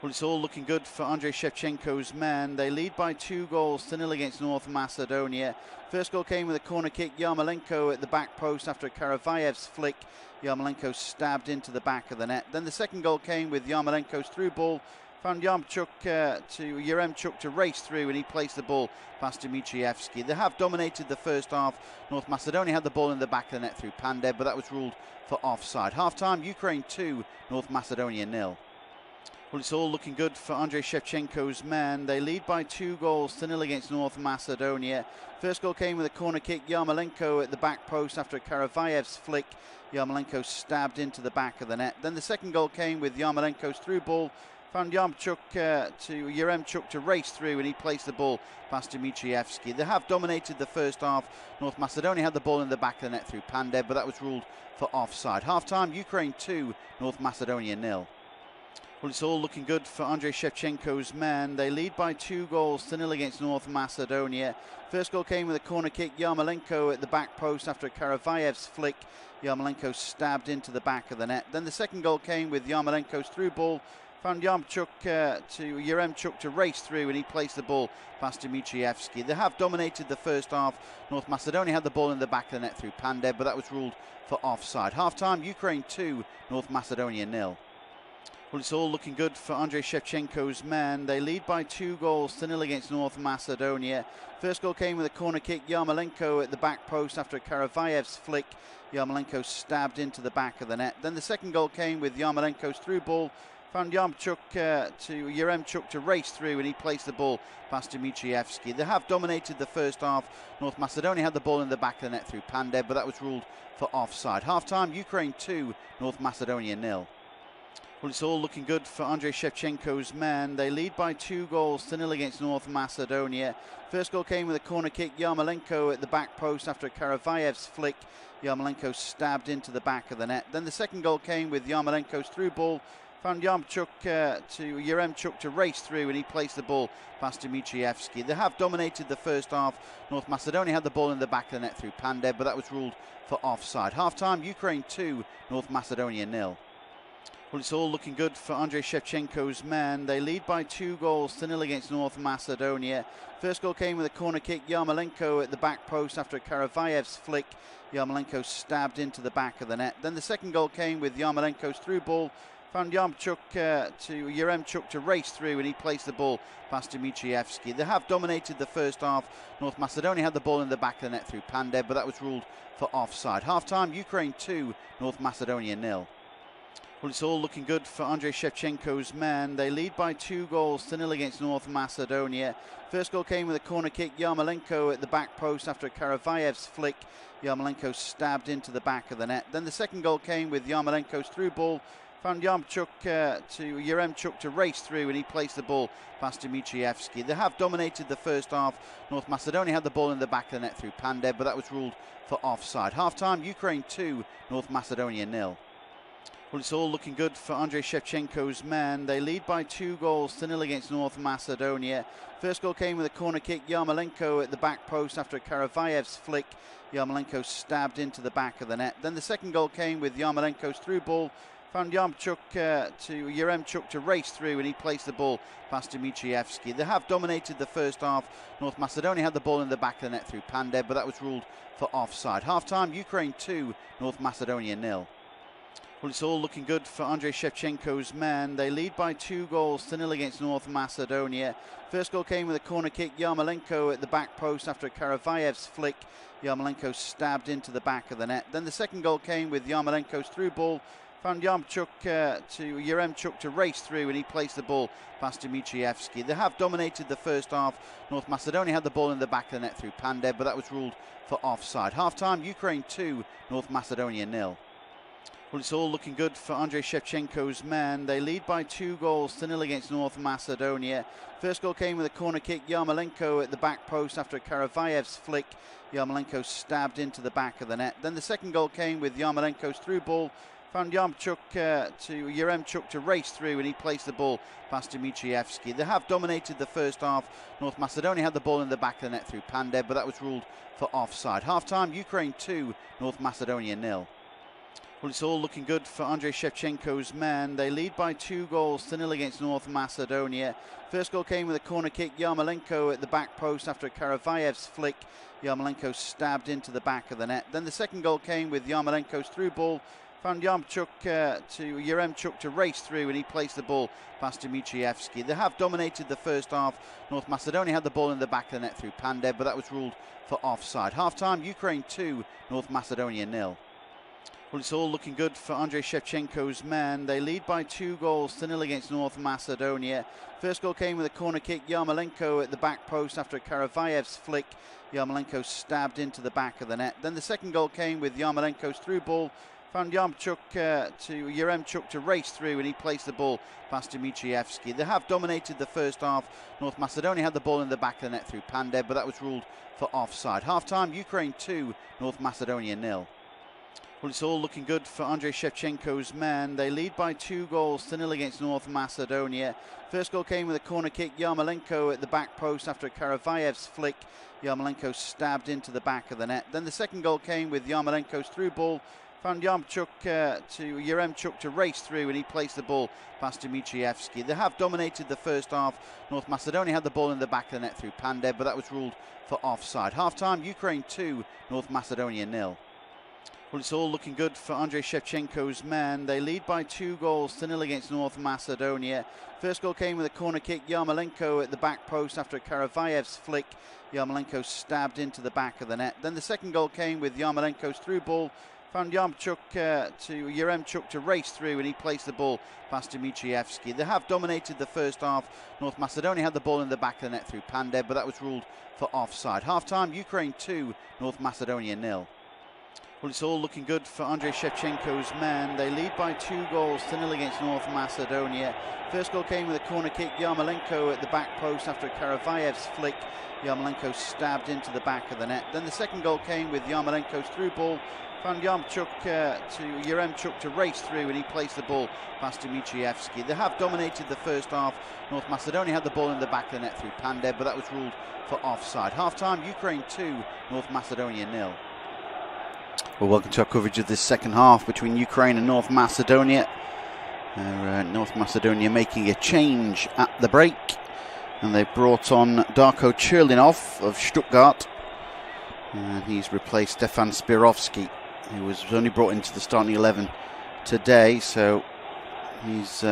Well, it's all looking good for Andrei Shevchenko's men. They lead by 2-0 against North Macedonia. First goal came with a corner kick. Yarmolenko at the back post after Karavaev's flick. Yarmolenko stabbed into the back of the net. Then the second goal came with Yarmolenko's through ball. Found Yaremchuk to race through, and he placed the ball past Dmitrievski. They have dominated the first half. North Macedonia had the ball in the back of the net through Pandev, but that was ruled for offside. Half-time, Ukraine 2, North Macedonia 0. Well, it's all looking good for Andrei Shevchenko's men. They lead by 2-0 against North Macedonia. First goal came with a corner kick. Yarmolenko at the back post after Karavaev's flick. Yarmolenko stabbed into the back of the net. Then the second goal came with Yarmolenko's through ball. Found Yaremchuk to race through, and he placed the ball past Dmitrievski. They have dominated the first half. North Macedonia had the ball in the back of the net through Pandev, but that was ruled for offside. Half-time, Ukraine 2, North Macedonia 0. Well, it's all looking good for Andrei Shevchenko's men. They lead by 2-0 against North Macedonia. First goal came with a corner kick. Yarmolenko at the back post after Karavaev's flick. Yarmolenko stabbed into the back of the net. Then the second goal came with Yarmolenko's through ball. Found Yaremchuk to race through, and he placed the ball past Dmitrievski. They have dominated the first half. North Macedonia had the ball in the back of the net through Pandev, but that was ruled for offside. Half-time, Ukraine 2, North Macedonia 0. Well, it's all looking good for Andrei Shevchenko's men. They lead by 2-0 against North Macedonia. First goal came with a corner kick. Yarmolenko at the back post after Karavaev's flick. Yarmolenko stabbed into the back of the net. Then the second goal came with Yarmolenko's through ball. Found Yaremchuk to race through, and he placed the ball past Dmitrievski. They have dominated the first half. North Macedonia had the ball in the back of the net through Pandev, but that was ruled for offside. Half-time, Ukraine 2, North Macedonia 0. Well, it's all looking good for Andrei Shevchenko's men. They lead by 2-0 against North Macedonia. First goal came with a corner kick. Yarmolenko at the back post after Karavaev's flick. Yarmolenko stabbed into the back of the net. Then the second goal came with Yarmolenko's through ball. Found Yaremchuk to race through, and he placed the ball past Dmitrievski. They have dominated the first half. North Macedonia had the ball in the back of the net through Pandev, but that was ruled for offside. Half-time, Ukraine 2, North Macedonia 0. Well, it's all looking good for Andrei Shevchenko's men. They lead by 2-0 against North Macedonia. First goal came with a corner kick. Yarmolenko at the back post after Karavaev's flick. Yarmolenko stabbed into the back of the net. Then the second goal came with Yarmolenko's through ball. Found Yaremchuk to race through, and he placed the ball past Dmitrievski. They have dominated the first half. North Macedonia had the ball in the back of the net through Pandev, but that was ruled for offside. Half-time, Ukraine 2, North Macedonia 0. Well, it's all looking good for Andrei Shevchenko's men. They lead by 2-0 against North Macedonia. First goal came with a corner kick. Yarmolenko at the back post after Karavaev's flick. Yarmolenko stabbed into the back of the net. Then the second goal came with Yarmolenko's through ball. Found Yaremchuk to race through, and he placed the ball past Dmitrievski. They have dominated the first half. North Macedonia had the ball in the back of the net through Pandev, but that was ruled for offside. Half-time, Ukraine 2, North Macedonia 0. Well, it's all looking good for Andrei Shevchenko's men. They lead by 2-0 against North Macedonia. First goal came with a corner kick. Yarmolenko at the back post after Karavaev's flick. Yarmolenko stabbed into the back of the net. Then the second goal came with Yarmolenko's through ball. Found Yaremchuk to race through, and he placed the ball past Dmitrievski. They have dominated the first half. North Macedonia had the ball in the back of the net through Pandev, but that was ruled for offside. Half-time, Ukraine 2, North Macedonia 0. Well, it's all looking good for Andrei Shevchenko's men. They lead by 2-0 against North Macedonia. First goal came with a corner kick. Yarmolenko at the back post after Karavaev's flick. Yarmolenko stabbed into the back of the net. Then the second goal came with Yarmolenko's through ball. Found Yaremchuk to race through, and he placed the ball past Dmitrievski. They have dominated the first half. North Macedonia had the ball in the back of the net through Pandev, but that was ruled for offside. Half-time, Ukraine 2, North Macedonia 0. Well, it's all looking good for Andrei Shevchenko's men. They lead by 2-0 against North Macedonia. First goal came with a corner kick. Yarmolenko at the back post after Karavaev's flick. Yarmolenko stabbed into the back of the net. Then the second goal came with Yarmolenko's through ball. Found Yaremchuk to race through, and he placed the ball past Dmitrievski. They have dominated the first half. North Macedonia had the ball in the back of the net through Pandev, but that was ruled for offside. Half-time, Ukraine 2, North Macedonia 0. Well, it's all looking good for Andrei Shevchenko's men. They lead by 2-0 against North Macedonia. First goal came with a corner kick. Yarmolenko at the back post after Karavaev's flick. Yarmolenko stabbed into the back of the net. Then the second goal came with Yarmolenko's through ball. Found Yaremchuk to race through, and he placed the ball past Dmitrievski. They have dominated the first half. North Macedonia had the ball in the back of the net through Pandev, but that was ruled for offside. Half-time, Ukraine 2, North Macedonia 0. Well, it's all looking good for Andrei Shevchenko's men. They lead by 2-0 against North Macedonia. First goal came with a corner kick. Yarmolenko at the back post after Karavaev's flick. Yarmolenko stabbed into the back of the net. Then the second goal came with Yarmolenko's through ball. Found Yaremchuk to race through, and he placed the ball past Dmitrievski. They have dominated the first half. North Macedonia had the ball in the back of the net through Pandev, but that was ruled for offside. Half-time, Ukraine 2, North Macedonia 0. Well, it's all looking good for Andrei Shevchenko's men. They lead by 2-0 against North Macedonia. First goal came with a corner kick. Yarmolenko at the back post after Karavaev's flick. Yarmolenko stabbed into the back of the net. Then the second goal came with Yarmolenko's through ball. Found Yaremchuk to race through, and he placed the ball past Dmitrievski. They have dominated the first half. North Macedonia had the ball in the back of the net through Pandev, but that was ruled for offside. Half-time, Ukraine 2, North Macedonia 0. Well, it's all looking good for Andrei Shevchenko's men. They lead by 2-0 against North Macedonia. First goal came with a corner kick. Yarmolenko at the back post after Karavaev's flick. Yarmolenko stabbed into the back of the net. Then the second goal came with Yarmolenko's through ball. Found Yaremchuk to race through, and he placed the ball past Dmitrievski. They have dominated the first half. North Macedonia had the ball in the back of the net through Pandev, but that was ruled for offside. Half-time, Ukraine 2, North Macedonia 0. Well, it's all looking good for Andrei Shevchenko's men. They lead by 2-0 against North Macedonia. First goal came with a corner kick. Yarmolenko at the back post after Karavaev's flick. Yarmolenko stabbed into the back of the net. Then the second goal came with Yarmolenko's through ball. Found Yaremchuk to race through, and he placed the ball past Dmitrievski. They have dominated the first half. North Macedonia had the ball in the back of the net through Pandev, but that was ruled for offside. Half-time, Ukraine 2, North Macedonia 0. Well, welcome to our coverage of this second half between Ukraine and North Macedonia. North Macedonia making a change at the break, and they've brought on Darko Cherlinov of Stuttgart, and he's replaced Stefan Spirovsky, who was only brought into the starting 11 today, so he's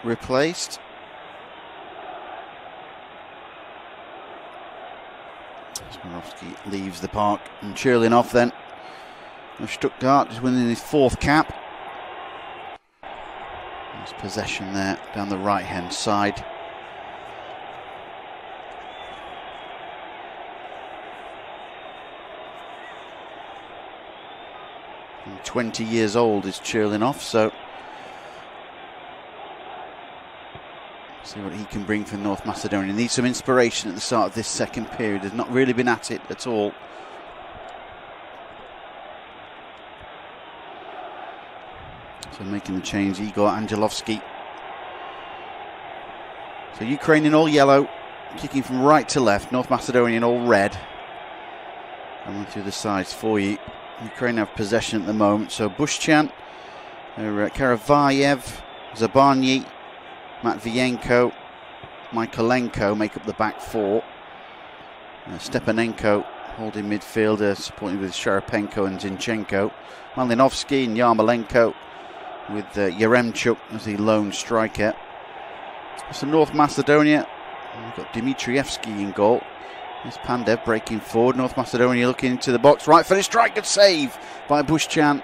replaced. Spirovsky leaves the park, and Cherlinov then of Stuttgart is winning his 4th cap. There's possession there down the right hand side. And 20 years old is Cherlinov, so see what he can bring for North Macedonia. Needs some inspiration at the start of this second period. Has not really been at it at all. So making the change, Igor Angelovsky. So Ukraine in all yellow, kicking from right to left. North Macedonia in all red. Coming through the sides for you. Ukraine have possession at the moment. So Bushchan, Karavaev, Zabarny, Matvienko, Michaelenko make up the back 4. Stepanenko holding midfielder, supporting with Sharapenko and Zinchenko. Malinovsky and Yarmolenko with Yaremchuk as the lone striker. So North Macedonia, we've got Dmitrievski in goal. There's Pandev breaking forward. North Macedonia looking into the box. Right for the strike, good save by Bushchan.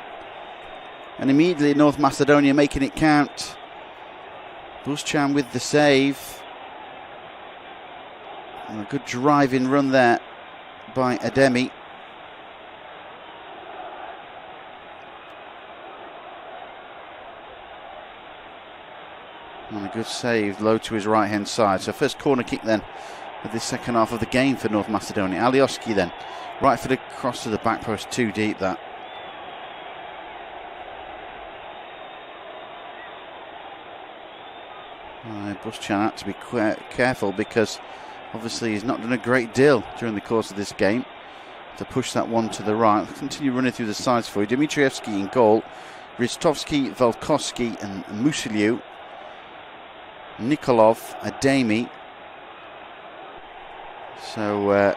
And immediately North Macedonia making it count. Bushchan with the save. And a good driving run there by Ademi. And a good save low to his right hand side. So first corner kick then of this second half of the game for North Macedonia. Alioski then right for the cross to the back post, too deep that. Bushchan had to be careful because obviously he's not done a great deal during the course of this game to push that one to the right. I'll continue running through the sides for you. Dmitrievski in goal, Ristovsky, Velkovsky and Musiliu, Nikolov, Ademi. So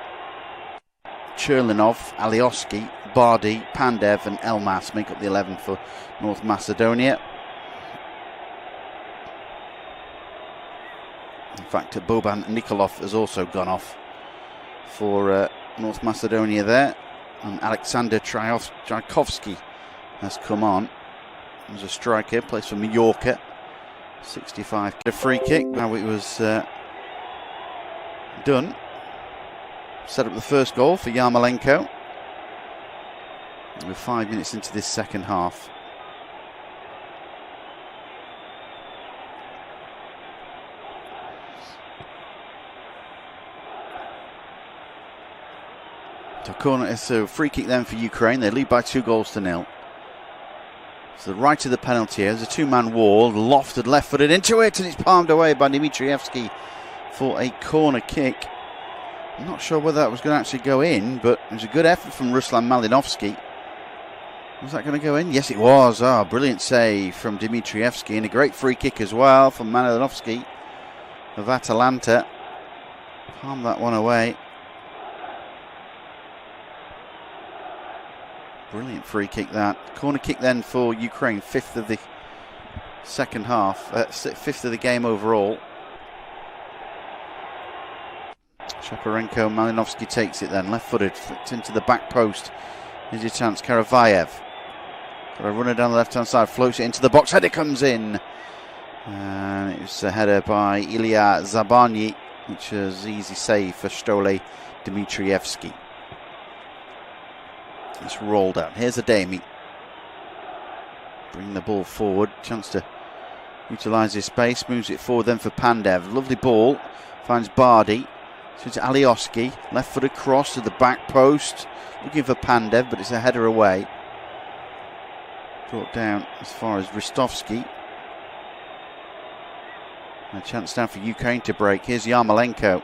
Cherlinov, Alioski, Bardi, Pandev and Elmas make up the 11 for North Macedonia. In fact, Boban Nikolov has also gone off for North Macedonia there. And Alexander Tchaikovsky has come on as a striker, plays for Mallorca. 65. A free kick. Now it was done. Set up the first goal for Yarmolenko. We're 5 minutes into this second half. So corner, it's a free kick then for Ukraine. They lead by 2-0. So the right of the penalty area. There's a 2-man wall, lofted left-footed into it, and it's palmed away by Dmitrievski for a corner kick. I'm not sure whether that was going to actually go in, but it was a good effort from Ruslan Malinovsky. Was that going to go in? Yes, it was. Brilliant save from Dmitrievski, and a great free kick as well from Malinovsky of Atalanta. Palmed that one away. Brilliant free kick that. Corner kick then for Ukraine, 5th of the second half, 5th of the game overall. Shaparenko, Malinovsky takes it then, left-footed, flicked into the back post. Here's your chance, Karavaev. Got a runner down the left-hand side, floats it into the box, header comes in. And it was a header by Ilya Zabarny, which was easy save for Stole Dmitrievski. It's rolled out. Here's Ademi. Bring the ball forward. Chance to utilise his space. Moves it forward then for Pandev. Lovely ball. Finds Bardi. So it's Alioski. Left-footed cross to the back post. Looking for Pandev, but it's a header away. Brought down as far as Ristovski. A chance now for Ukraine to break. Here's Yarmolenko.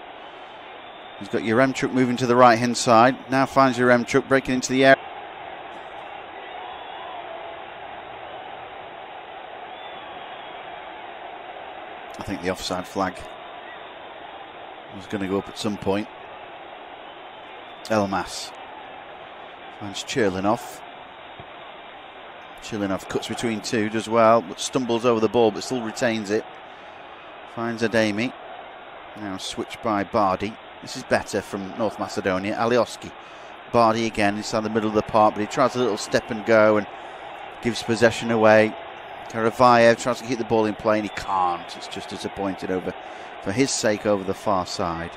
He's got Yaremchuk moving to the right-hand side. Now finds Yaremchuk breaking into the area. I think the offside flag was going to go up at some point. Elmas finds Cherlinov. Cherlinov cuts between two, does well, but stumbles over the ball, but still retains it. Finds Ademi. Now switched by Bardi. This is better from North Macedonia. Alioski. Bardi again inside the middle of the park, but he tries a little step and go and gives possession away. Karavayev tries to keep the ball in play and he can't. It's just disappointed over, for his sake, over the far side.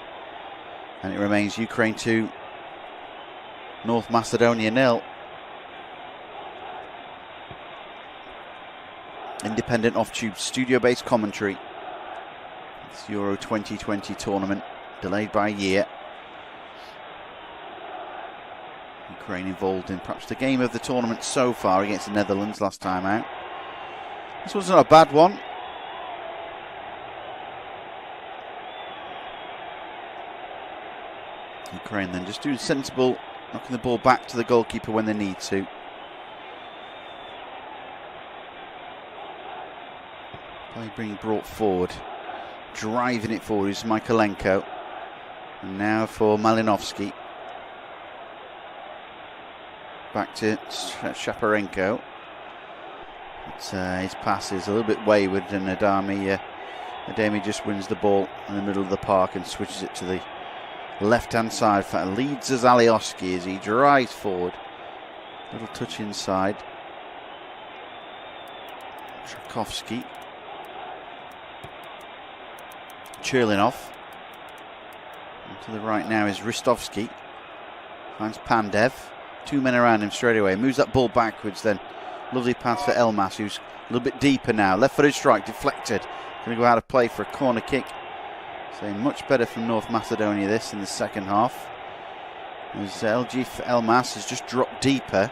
And it remains Ukraine 2, North Macedonia 0. Independent off-tube studio-based commentary. It's Euro 2020 tournament, delayed by a year. Ukraine involved in perhaps the game of the tournament so far against the Netherlands last time out. This wasn't a bad one. Ukraine then just doing sensible, knocking the ball back to the goalkeeper when they need to. Play being brought forward. Driving it forward is Michaelenko. And now for Malinovsky. Back to Shaparenko. But his pass is a little bit wayward, and Ademi just wins the ball in the middle of the park and switches it to the left-hand side. Leads as Alioski as he drives forward. Little touch inside. Tchaikovsky. Cherlinov. And to the right now is Ristovski. Finds Pandev. Two men around him straight away. Moves that ball backwards then. Lovely pass for Elmas, who's a little bit deeper now. Left-footed strike, deflected. Going to go out of play for a corner kick. So much better from North Macedonia this in the second half. As LG for Elmas has just dropped deeper.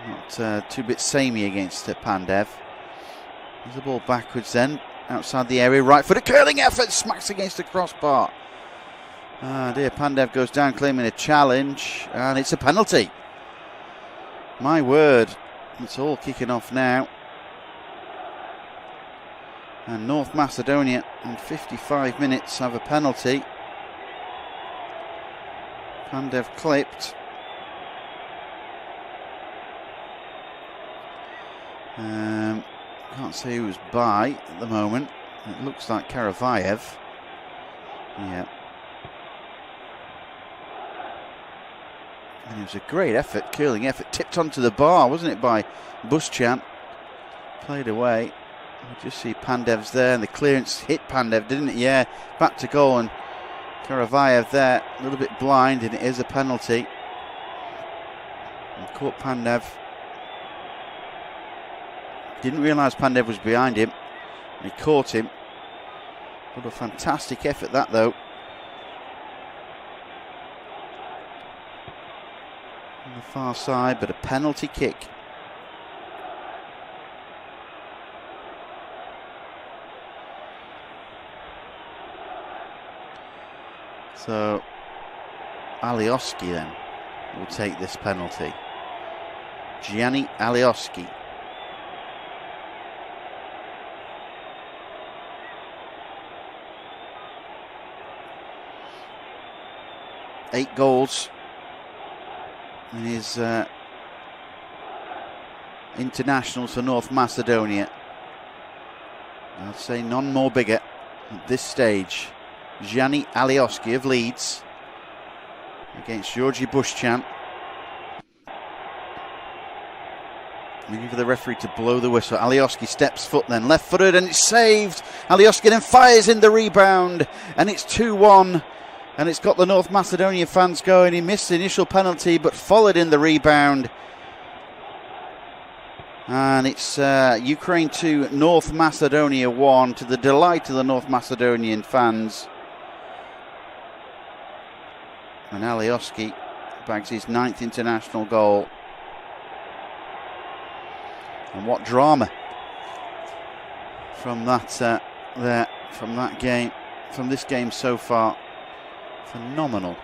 Not too bit samey against Pandev. There's the ball backwards then. Outside the area, right foot, a curling effort, smacks against the crossbar. Ah dear, Pandev goes down claiming a challenge, and it's a penalty. My word, it's all kicking off now. And North Macedonia in 55 minutes have a penalty. Pandev clipped. Can't say who was by at the moment. It looks like Karavayev. Yeah. And it was a great effort, curling effort. Tipped onto the bar, wasn't it, by Buschan. Played away. We just see Pandev's there, and the clearance hit Pandev, didn't it? Yeah. Back to goal, and Karavayev there, a little bit blind, and it is a penalty. And caught Pandev. Didn't realise Pandev was behind him. And he caught him. What a fantastic effort that, though. On the far side, but a penalty kick. So Alioski then will take this penalty. Gianni Alioski. Eight goals in his internationals for North Macedonia. I'd say none more bigger at this stage. Gianni Alioski of Leeds against Georgi Buschan. Waiting for the referee to blow the whistle. Alioski steps foot then, left-footed, and it's saved. Alioski then fires in the rebound, and it's 2-1 And it's got the North Macedonia fans going. He missed the initial penalty but followed in the rebound. And it's Ukraine 2, North Macedonia 1, to the delight of the North Macedonian fans. And Alioski bags his 9th international goal. And what drama from that game, from this game so far. Phenomenal.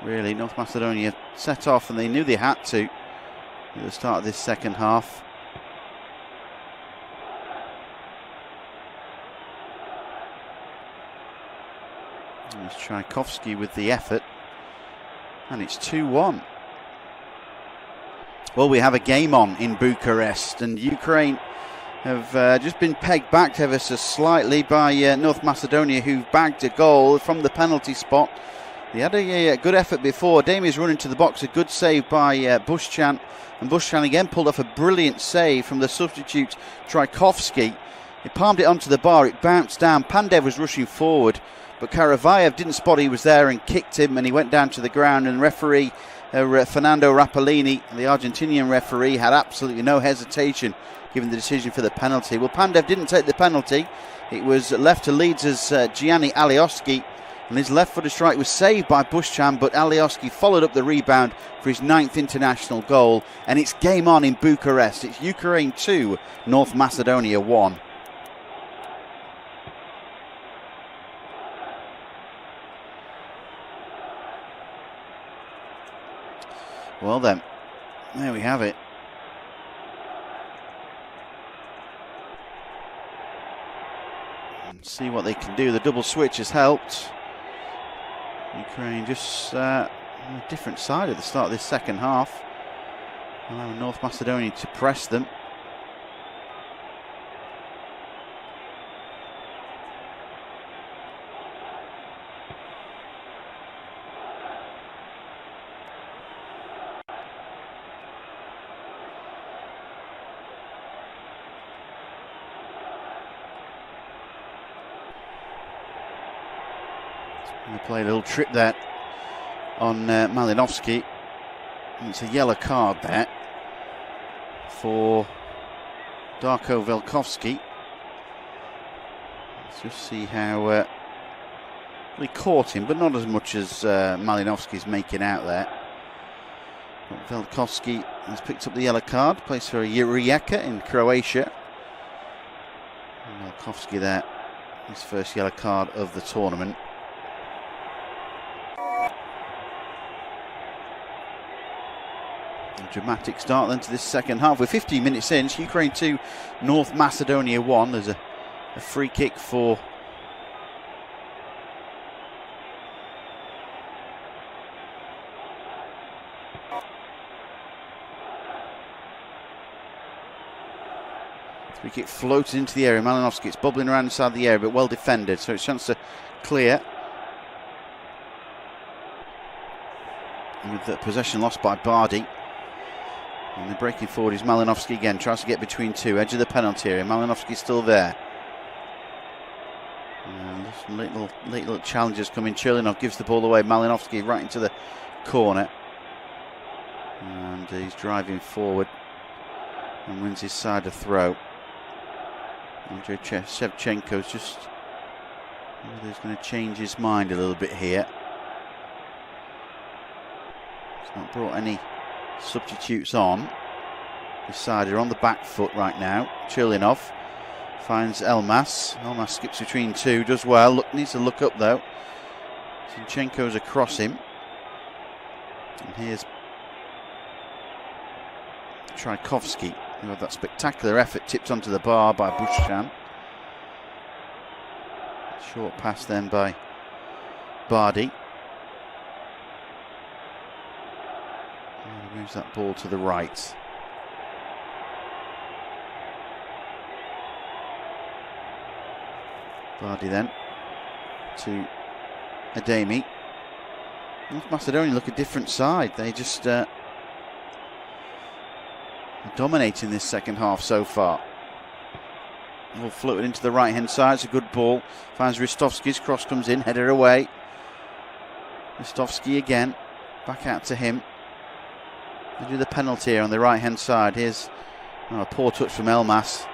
Really, North Macedonia set off and they knew they had to at the start of this second half. There's Tchaikovsky with the effort. And it's 2-1. Well, we have a game on in Bucharest, and Ukraine have just been pegged back ever so slightly by North Macedonia, who've bagged a goal from the penalty spot. They had a good effort before. Dami's run into the box, a good save by Bushchan, and Bushchan again pulled off a brilliant save from the substitute Tchaikovsky. He palmed it onto the bar, it bounced down. Pandev was rushing forward, but Karavayev didn't spot he was there and kicked him, and he went down to the ground, and referee Fernando Rapellini, the Argentinian referee, had absolutely no hesitation giving the decision for the penalty. Well, Pandev didn't take the penalty. It was left to Leeds' Gianni Alioski, and his left-footed strike was saved by Bushchan, but Alioski followed up the rebound for his 9th international goal, and it's game on in Bucharest. It's Ukraine 2, North Macedonia 1. Well then, there we have it. And see what they can do. The double switch has helped. Ukraine just on a different side at the start of this second half. Allowing North Macedonia to press them. They played a little trick there on Malinovsky. It's a yellow card there for Darko Velkovsky. Let's just see how he caught him, but not as much as Malinovsky's making out there. But Velkovsky has picked up the yellow card, plays for Rijeka in Croatia. And Velkovsky there, his first yellow card of the tournament. A dramatic start then to this second half. We're 15 minutes in. It's Ukraine 2, North Macedonia 1. There's a free kick for free kick floated into the area. Malinovsky, it's bubbling around inside the area, but well defended, so it's a chance to clear. And with the possession lost by Bardi. And the breaking forward is Malinovsky again, tries to get between two, edge of the penalty area. Malinovsky's still there. And just little challenges coming. Churlinov gives the ball away. Malinovsky right into the corner. And he's driving forward and wins his side of throw. Andrei Shevchenko's just he's going to change his mind a little bit here. He's not brought any substitutes on. His side are on the back foot right now. Churlinov finds Elmas. Elmas skips between two, does well. Needs to look up though. Zinchenko's across him. And here's Tchaikovsky, who had that spectacular effort tipped onto the bar by Bushchan. Short pass then by Bardi. And he moves that ball to the right. Bardi then to Ademi. North Macedonia look a different side. They just dominating this second half so far. All floated into the right hand side. It's a good ball. Finds Ristovski's cross, comes in, headed away. Ristovski again, back out to him. They do the penalty here on the right hand side. Here's a poor touch from Elmas.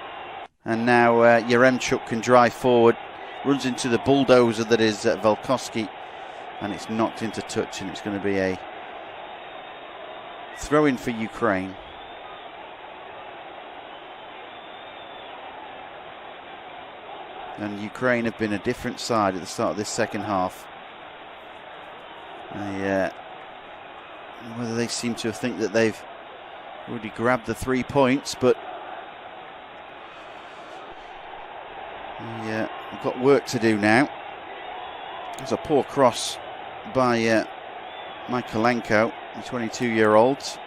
And now Yaremchuk can drive forward, runs into the bulldozer that is Volkovsky, and it's knocked into touch, and it's going to be a throw-in for Ukraine. And Ukraine have been a different side at the start of this second half. Whether they seem to think that they've already grabbed the 3 points, but we've got work to do now. There's a poor cross by Michaelenko, the 22-year-old.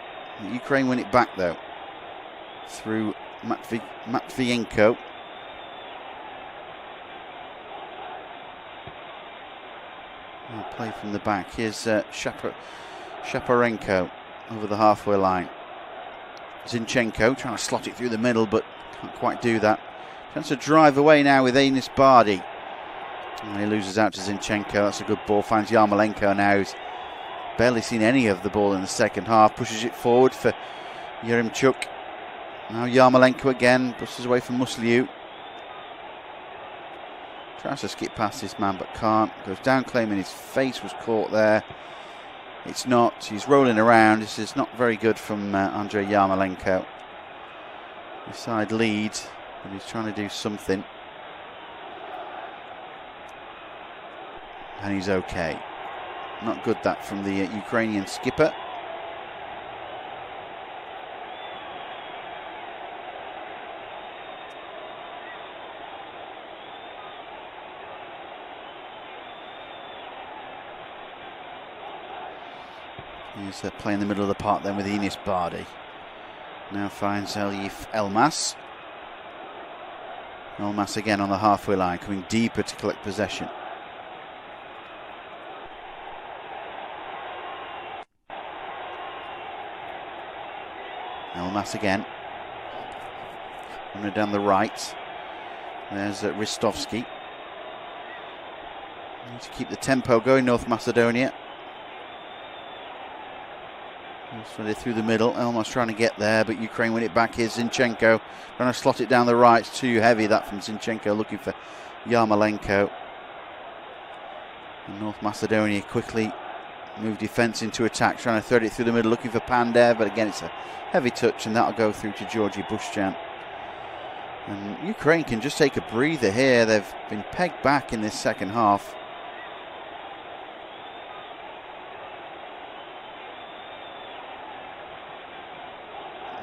Ukraine win it back though through Matvienko. Play from the back. Here's Shaparenko over the halfway line. Zinchenko trying to slot it through the middle, but can't quite do that. Chance to drive away now with Enis Bardi. And he loses out to Zinchenko. That's a good ball. Finds Yarmolenko now, who's barely seen any of the ball in the second half. Pushes it forward for Yaremchuk. Now Yarmolenko again. Pushes away from Musliu. Tries to skip past this man but can't. Goes down claiming his face was caught there. It's not. He's rolling around. This is not very good from Andrei Yarmolenko. The side lead, but he's trying to do something. And he's okay. Not good that from the Ukrainian skipper. He's playing in the middle of the park then with Enis Bardi. Now finds Elmas. Elmas again on the halfway line, coming deeper to collect possession. Elmas again. Running down the right. There's Ristovski. Need to keep the tempo going, North Macedonia. Through the middle, Elmas trying to get there, but Ukraine win it back. Here's Zinchenko trying to slot it down the right. It's too heavy, that from Zinchenko, looking for Yarmolenko. And North Macedonia quickly move defence into attack, trying to thread it through the middle, looking for Pandev, but again it's a heavy touch, and that'll go through to Georgi Bushchan. And Ukraine can just take a breather here. They've been pegged back in this second half.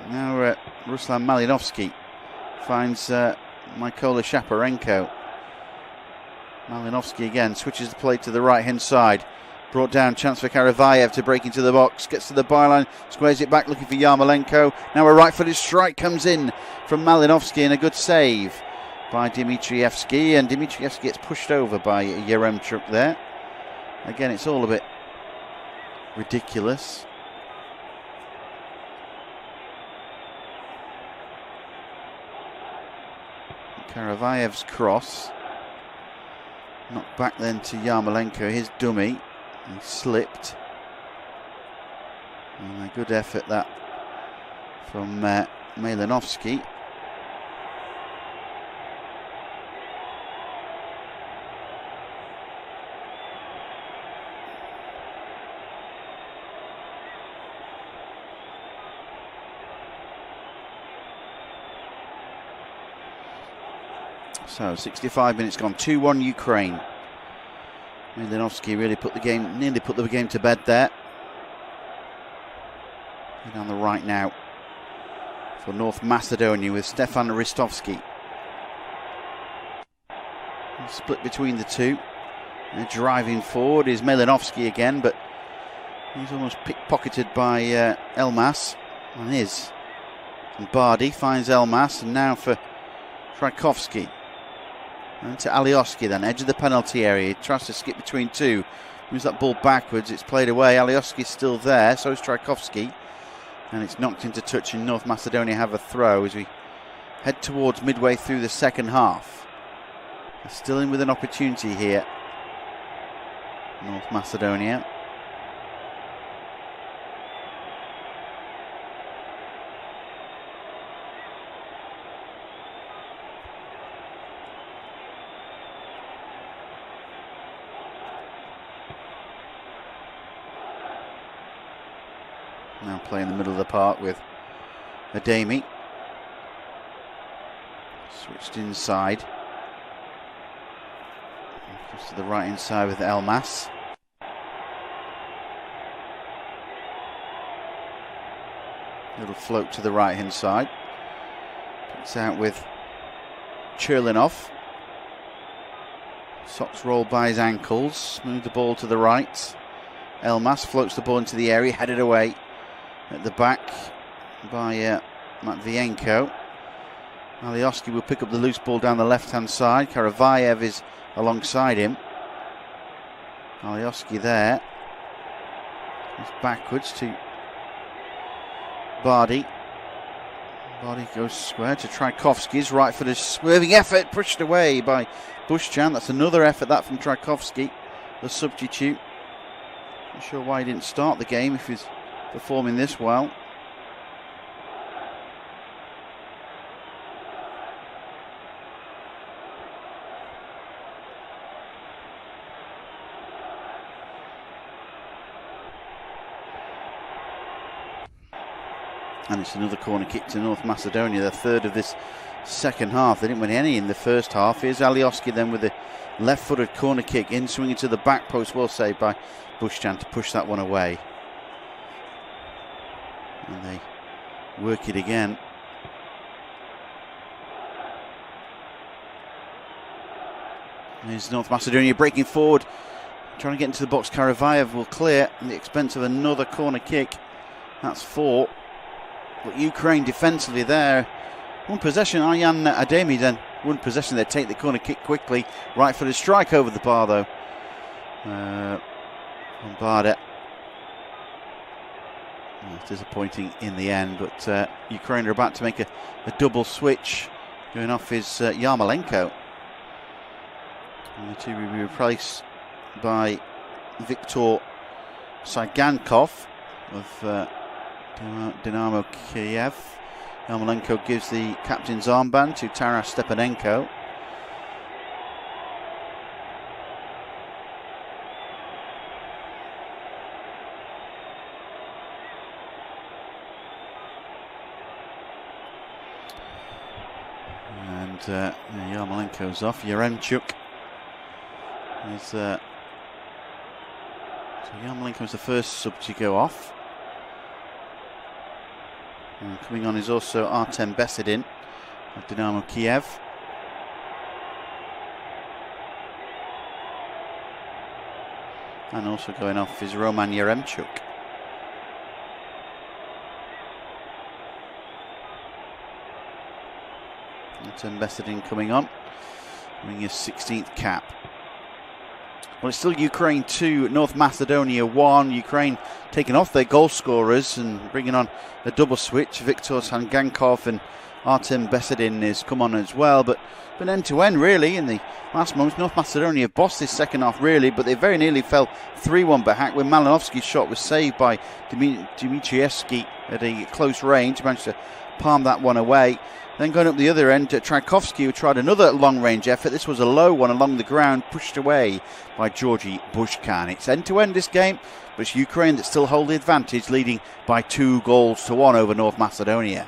Now Ruslan Malinovsky finds Mykola Shaparenko. Malinovsky again switches the play to the right hand side. Brought down, chance for Karavayev to break into the box. Gets to the byline, squares it back looking for Yarmolenko. Now a right footed strike comes in from Malinovsky and a good save by Dmitrievsky. And Dmitrievsky gets pushed over by Yaremchuk there. Again, it's all a bit ridiculous. Karavayev's cross. Knocked back then to Yarmolenko, his dummy. He slipped. And a good effort that from Malinovsky. So 65 minutes gone, 2-1 Ukraine. Malinovsky really nearly put the game to bed there. Down the right now for North Macedonia with Stefan Ristovski. Split between the two. And driving forward is Malinovsky again, but he's almost pickpocketed by Elmas. And Bardi finds Elmas, and now for Trajkovski. And to Alioski then, edge of the penalty area. He tries to skip between two. Moves that ball backwards, it's played away. Alioski's still there, so is Trajkovski. And it's knocked into touch, and North Macedonia have a throw as we head towards midway through the second half. They're still in with an opportunity here, North Macedonia. Now play in the middle of the park with Ademi. Switched inside. Goes to the right hand side with Elmas. Little float to the right hand side. It's out with Cherlinov. Socks rolled by his ankles. Move the ball to the right. Elmas floats the ball into the area, headed away at the back by Matvienko. Alioski will pick up the loose ball down the left-hand side. Karavayev is alongside him. Alioski there. He's backwards to Bardi. Bardi goes square to Tchaikovsky's right foot. A swerving effort pushed away by Bushchan. That's another effort that from Tchaikovsky, the substitute. Not sure why he didn't start the game if he's performing this well. And it's another corner kick to North Macedonia, the third of this second half. They didn't win any in the first half. Here's Alioski then with the left-footed corner kick in, swinging to the back post. Well saved by Bushchan to push that one away. And they work it again. Here's North Macedonia breaking forward, trying to get into the box. Karavayev will clear at the expense of another corner kick. That's 4. But Ukraine defensively there. One possession, Aryan Ademi then. One possession, they take the corner kick quickly. Right footed strike over the bar though. On Bardet. It's disappointing in the end, but Ukraine are about to make a double switch. Going off is Yarmolenko. And the two will be replaced by Viktor Saigankov of Dynamo Kiev. Yarmolenko gives the captain's armband to Taras Stepanenko. And Yarmolenko's off. Yaremchuk is so Yarmolenko's the first sub to go off. And coming on is also Artem Besedin of Dynamo Kiev. And also going off is Roman Yaremchuk. Artem Besedin coming on, winning his 16th cap. Well, it's still Ukraine 2, North Macedonia 1. Ukraine taking off their goal scorers and bringing on a double switch. Viktor Sangankov and Artem Besedin has come on as well. But been end-to-end, really, in the last moments. North Macedonia bossed this second half, really, but they very nearly fell 3-1 back when Malinovsky's shot was saved by Dmitrievsky at a close range. He managed to palm that one away. Then going up the other end, Tchaikovsky, who tried another long-range effort. This was a low one along the ground, pushed away by Georgy Bushkan. It's end-to-end this game, but it's Ukraine that still hold the advantage, leading by 2-1 over North Macedonia.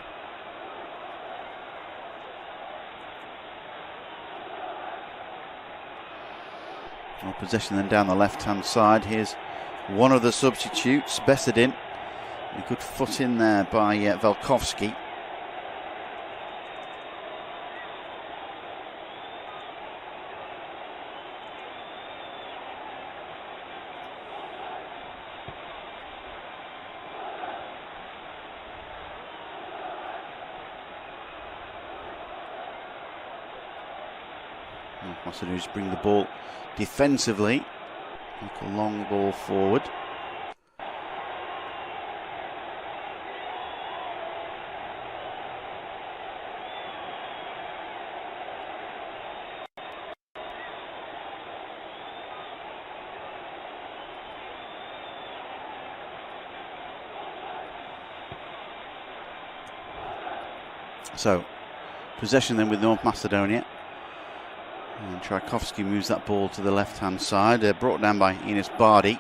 Well, possession then down the left-hand side. Here's one of the substitutes, Besedin. A good foot in there by Velkovsky. Macedonia just bring the ball defensively, like a long ball forward. So, possession then with North Macedonia. And Tchaikovsky moves that ball to the left-hand side. Brought down by Enos Bardi.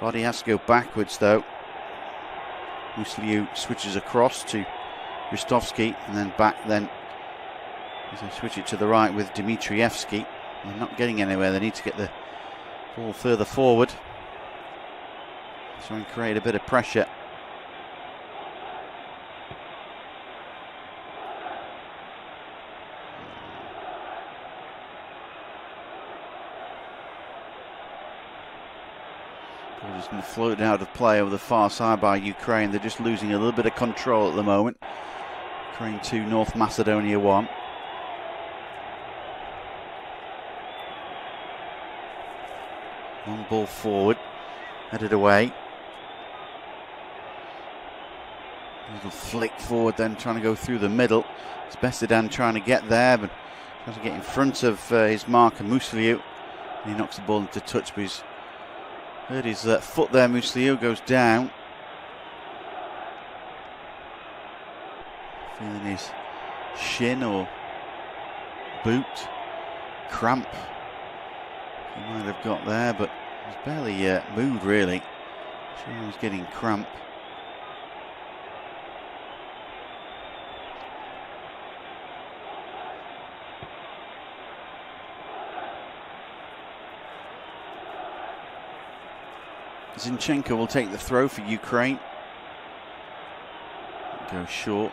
Bardi has to go backwards, though. Musliu switches across to Ristovski and then back then as they switch it to the right with Dmitrievski. They're not getting anywhere. They need to get the ball further forward. Try and create a bit of pressure. Ball just been floated out of play over the far side by Ukraine. They're just losing a little bit of control at the moment. Ukraine 2, North Macedonia 1. Long ball forward, headed away. Little flick forward then, trying to go through the middle. It's Besidan trying to get there, but trying to get in front of his marker, Musliu. He knocks the ball into touch, but he's hurt his foot there. Musliu goes down. Feeling his shin or boot cramp. He might have got there, but he's barely moved really. Sure, he was getting cramp. Zinchenko will take the throw for Ukraine. Goes short.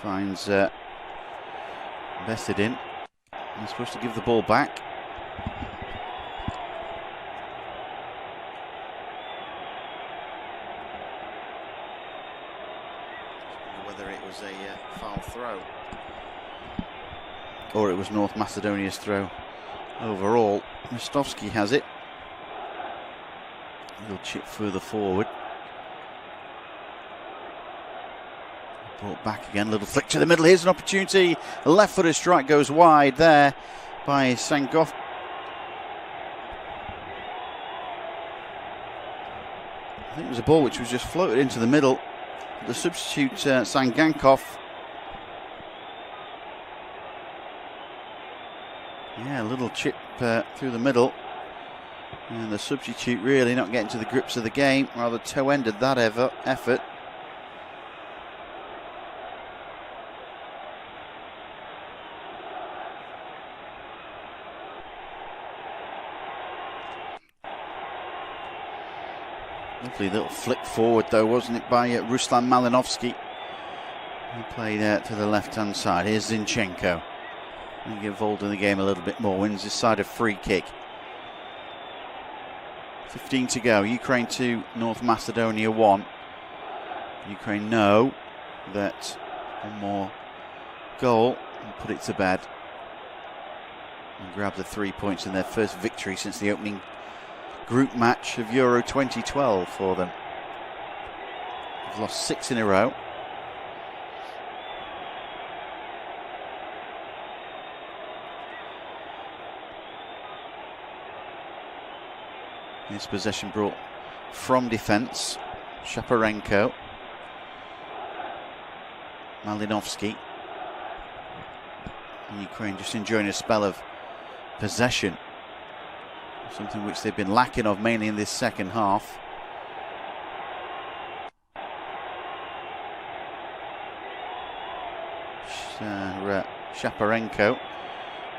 Finds Besidan. He's supposed to give the ball back. Whether it was a foul throw or it was North Macedonia's throw overall. Ristovski has it. Little chip further forward. Brought back again, little flick to the middle. Here's an opportunity. A left-footed strike goes wide there by Sangov. I think it was a ball which was just floated into the middle. The substitute Sangankov. Yeah, a little chip through the middle. And the substitute really not getting to the grips of the game. Rather toe-ended that effort. Lovely little flick forward though, wasn't it, by Ruslan Malinovsky. He played to the left-hand side. Here's Zinchenko. He get involved in the game a little bit more. Wins this side a free kick. 15 to go. Ukraine 2, North Macedonia 1. Ukraine know that one more goal and put it to bed and grab the 3 points in their first victory since the opening group match of Euro 2012 for them. They've lost 6 in a row. His possession brought from defence. Shaparenko. Malinovsky. And Ukraine just enjoying a spell of possession. Something which they've been lacking of mainly in this second half. Shaparenko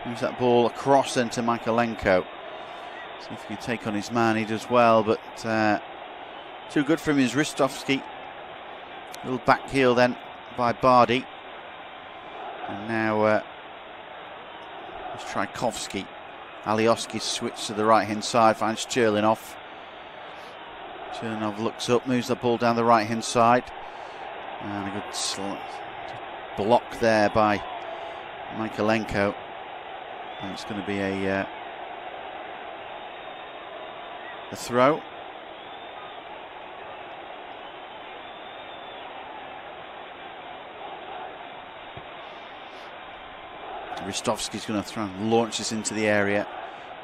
moves that ball across then to Michaelenko. See if he can take on his man. He does well, but too good for him is Ristovski. Little back heel then by Bardi. And now it's Tchaikovsky. Alioski switch to the right hand side, finds Cherlinov. Cherlinov looks up, moves the ball down the right hand side. And a good block there by Michaelenko. And it's going to be a throw. Ristovski's going to throw and launch this into the area.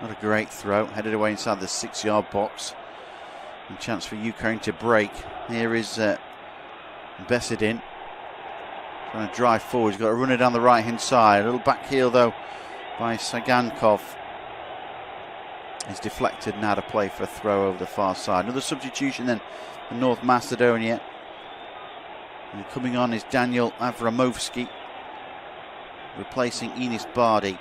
Not a great throw. Headed away inside the 6-yard box. A chance for Ukraine to break. Here is Besidan. Trying to drive forward. He's got to run it down the right hand side. A little back heel though by Sagankov. He's deflected now to play for a throw over the far side. Another substitution then for North Macedonia. And coming on is Daniel Avramovsky, replacing Enis Bardi.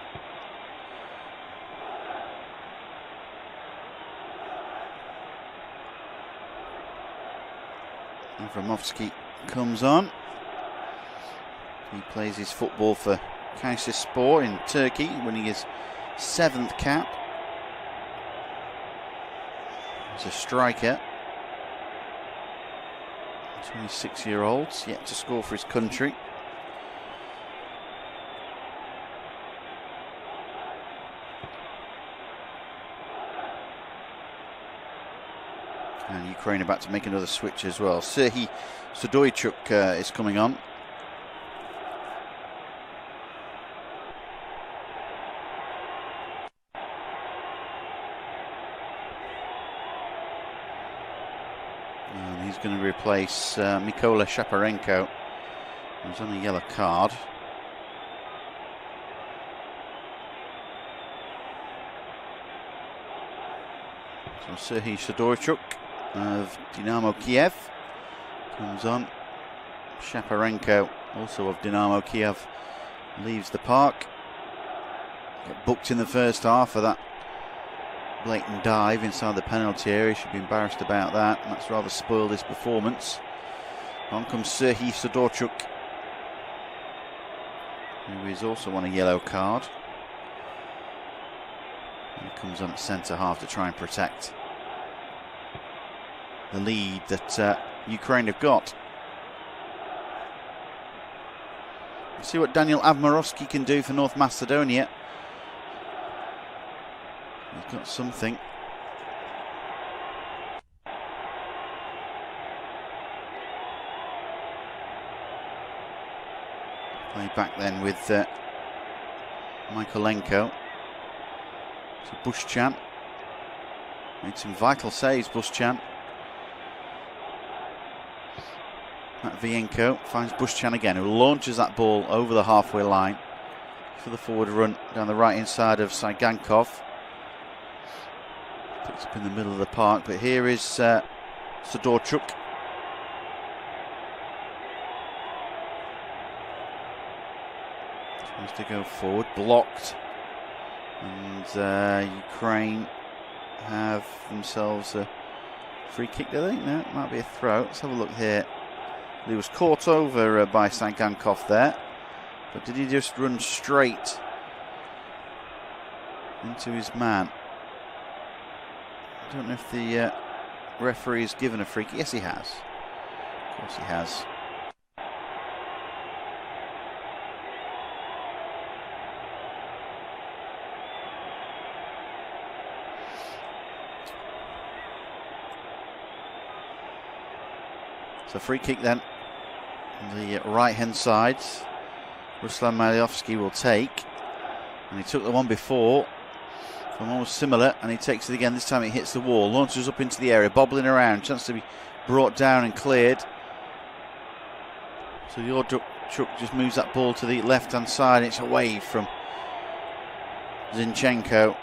Avramovsky comes on. He plays his football for Kayserispor in Turkey, winning his 7th cap. He's a striker. 26-year-old, yet to score for his country. And Ukraine about to make another switch as well. Serhiy Sudoychuk is coming on. And he's going to replace Mykola Shaparenko, who's on a yellow card. So Serhiy Sudoychuk of Dynamo Kiev comes on. Shaparenko, also of Dynamo Kiev, leaves the park. Got booked in the first half for that blatant dive inside the penalty area. Should be embarrassed about that, and that's rather spoiled his performance. On comes Serhiy Sudoychuk, who is also on a yellow card. And he comes on at centre half to try and protect the lead that Ukraine have got. Let's see what Daniel Avramovsky can do for North Macedonia. He's got something. Play back then with Michaelenko. So Bushchan made some vital saves. Bushchan. Matvienko finds Bushchan again, who launches that ball over the halfway line for the forward run down the right hand side of Saigankov. Picks up in the middle of the park, but here is Sudoychuk. Tries to go forward, blocked, and Ukraine have themselves a free kick, do they? No, it might be a throw. Let's have a look here. He was caught over by Saigankov there, but did he just run straight into his man? I don't know if the referee has given a free kick. Yes, he has. Of course he has. So free kick then. On the right hand side, Ruslan Maliovsky will take, and he took the one before from almost similar, and he takes it again. This time it hits the wall, launches up into the area, bobbling around, chance to be brought down and cleared. So Sudoychuk just moves that ball to the left hand side. It's away from Zinchenko.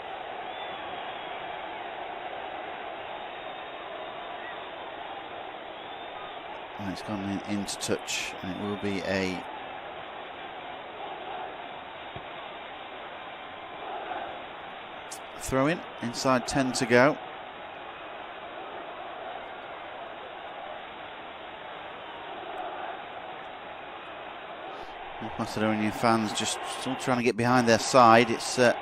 And it's gone into touch, and it will be a throw in, inside 10 to go. Macedonian fans just still trying to get behind their side. It's not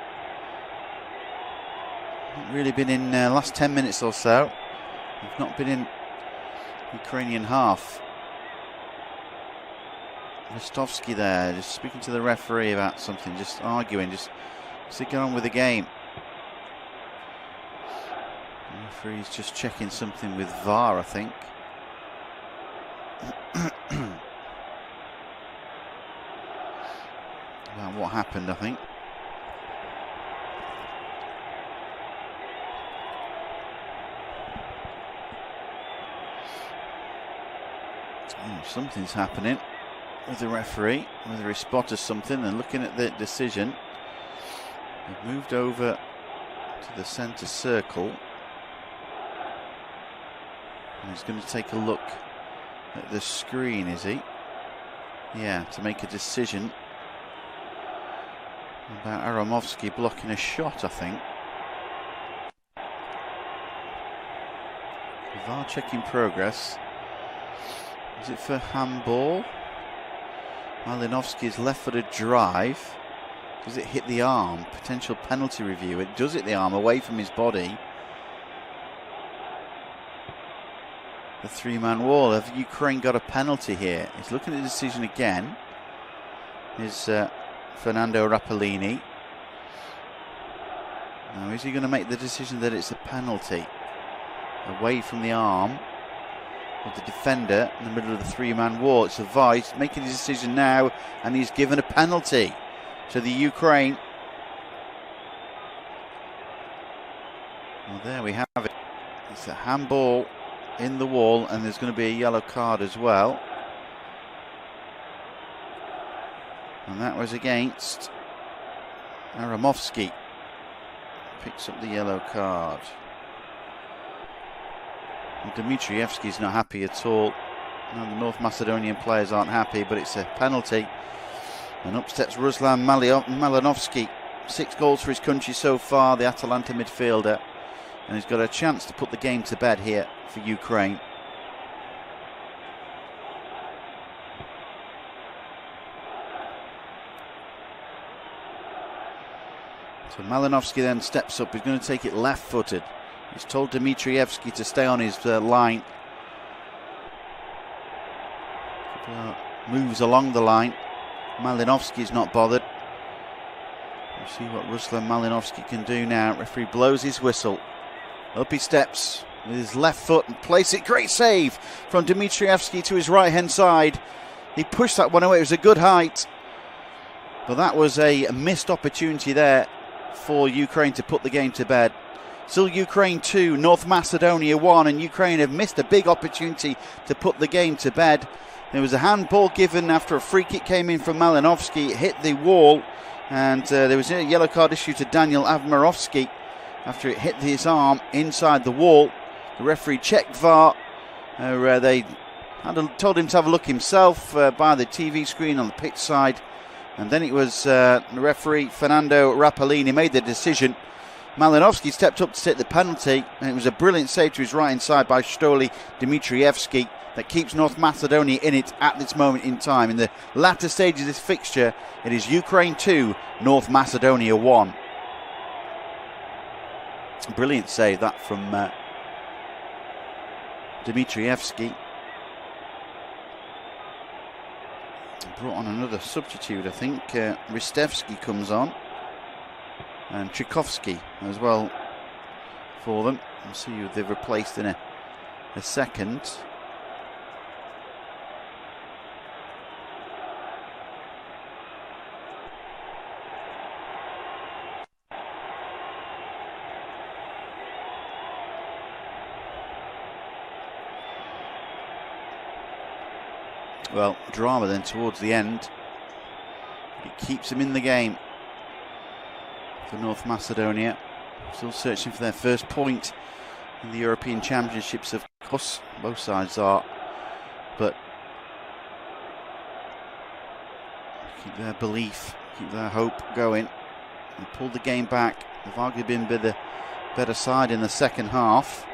really been in last 10 minutes or so. We've not been in Ukrainian half. Rostovsky there, just speaking to the referee about something, just arguing, just get on with the game. The referee's just checking something with VAR, I think. About what happened, I think. Something's happening with the referee, whether he spotted something, and looking at the decision, they've moved over to the centre circle, and he's going to take a look at the screen, is he? Yeah, to make a decision about Aramovsky blocking a shot, I think. VAR checking progress. Is it for handball? Malinovsky's left-footed drive. Does it hit the arm? Potential penalty review. It does hit the arm away from his body. The three-man wall. Have Ukraine got a penalty here? He's looking at the decision again. Is Fernando Rapellini. Now, is he going to make the decision that it's a penalty? Away from the arm of the defender in the middle of the three-man wall. It's a VAR. He's making his decision now, and he's given a penalty to the Ukraine. Well, there we have it. It's a handball in the wall, and there's going to be a yellow card as well. And that was against Aramovsky. Picks up the yellow card. Well, Dmitrievski's not happy at all. No, the North Macedonian players aren't happy, but it's a penalty. And up steps Ruslan Malinovsky. 6 goals for his country so far, the Atalanta midfielder. And he's got a chance to put the game to bed here for Ukraine. So Malinovsky then steps up. He's going to take it left-footed. He's told Dmitrievski to stay on his line. Moves along the line. Malinovsky's not bothered. We'll see what Ruslan Malinovsky can do now. Referee blows his whistle. Up he steps with his left foot and places it. Great save from Dmitrievski to his right-hand side. He pushed that one away. It was a good height. But that was a missed opportunity there for Ukraine to put the game to bed. Still Ukraine 2, North Macedonia 1, and Ukraine have missed a big opportunity to put the game to bed. There was a handball given after a free kick came in from Malinovsky. It hit the wall, and there was a yellow card issued to Daniel Avmarovsky after it hit his arm inside the wall. The referee checked VAR. They told him to have a look himself by the TV screen on the pitch side. And then it was the referee, Fernando Rapellini, made the decision. Malinovsky stepped up to take the penalty, and it was a brilliant save to his right-hand side by Stoli Dmitrievski that keeps North Macedonia in it at this moment in time. In the latter stage of this fixture, it is Ukraine 2, North Macedonia 1. Brilliant save that from Dmitrievski. Brought on another substitute, I think. Ristevski comes on. And Tchaikovsky as well for them. We'll see who they've replaced in a second. Well, drama then towards the end. It keeps them in the game for North Macedonia. Still searching for their first point in the European Championships, of course. Both sides are. But keep their belief, keep their hope going. They pulled the game back. They've arguably been the better side in the second half.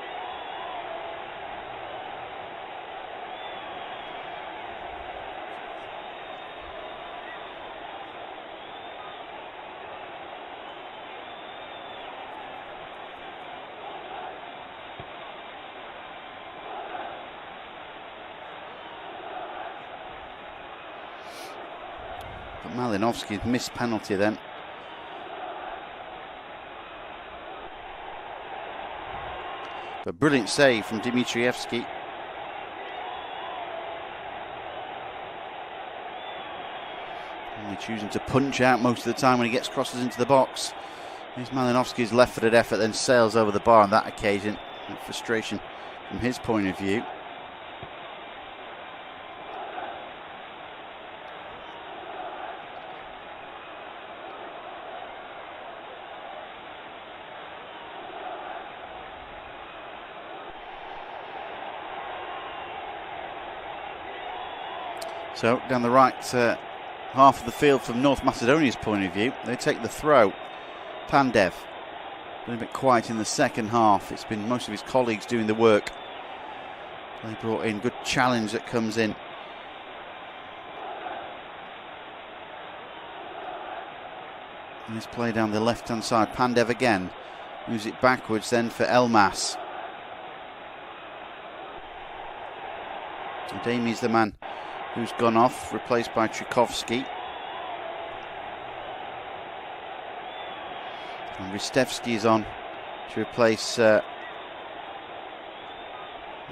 Malinovsky's missed penalty then. A brilliant save from Dmitrievski. Only choosing to punch out most of the time when he gets crosses into the box. Here's Malinovsky's left-footed effort, then sails over the bar on that occasion. Frustration from his point of view. So down the right half of the field from North Macedonia's point of view, they take the throw. Pandev, been a bit quiet in the second half. It's been most of his colleagues doing the work. They brought in good challenge that comes in. And this play down the left-hand side. Pandev again. Moves it backwards then for Elmas. Ademi's the man who's gone off, replaced by Trikovsky. And Ristevsky is on to replace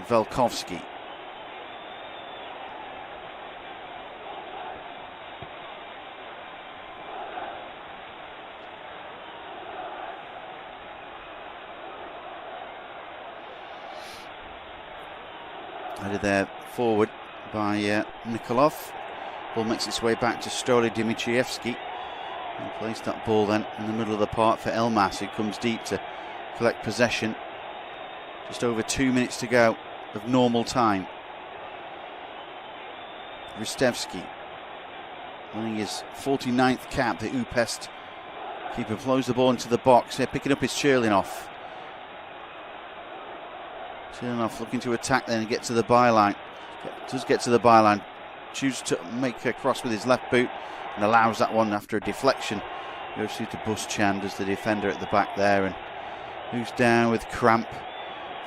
Velkovsky. Headed there forward by Nikolov. Ball makes its way back to Stoly Dmitrievsky. He placed that ball then in the middle of the park for Elmas, who comes deep to collect possession. Just over 2 minutes to go of normal time. Ristevsky winning his 49th cap. The Upest keeper blows the ball into the box. Here picking up his Cherlinov. Cherlinov looking to attack then and get to the byline. Does get to the byline. Chooses to make a cross with his left boot and allows that one after a deflection. Goes through to Buschan, does the defender at the back there, and who's down with cramp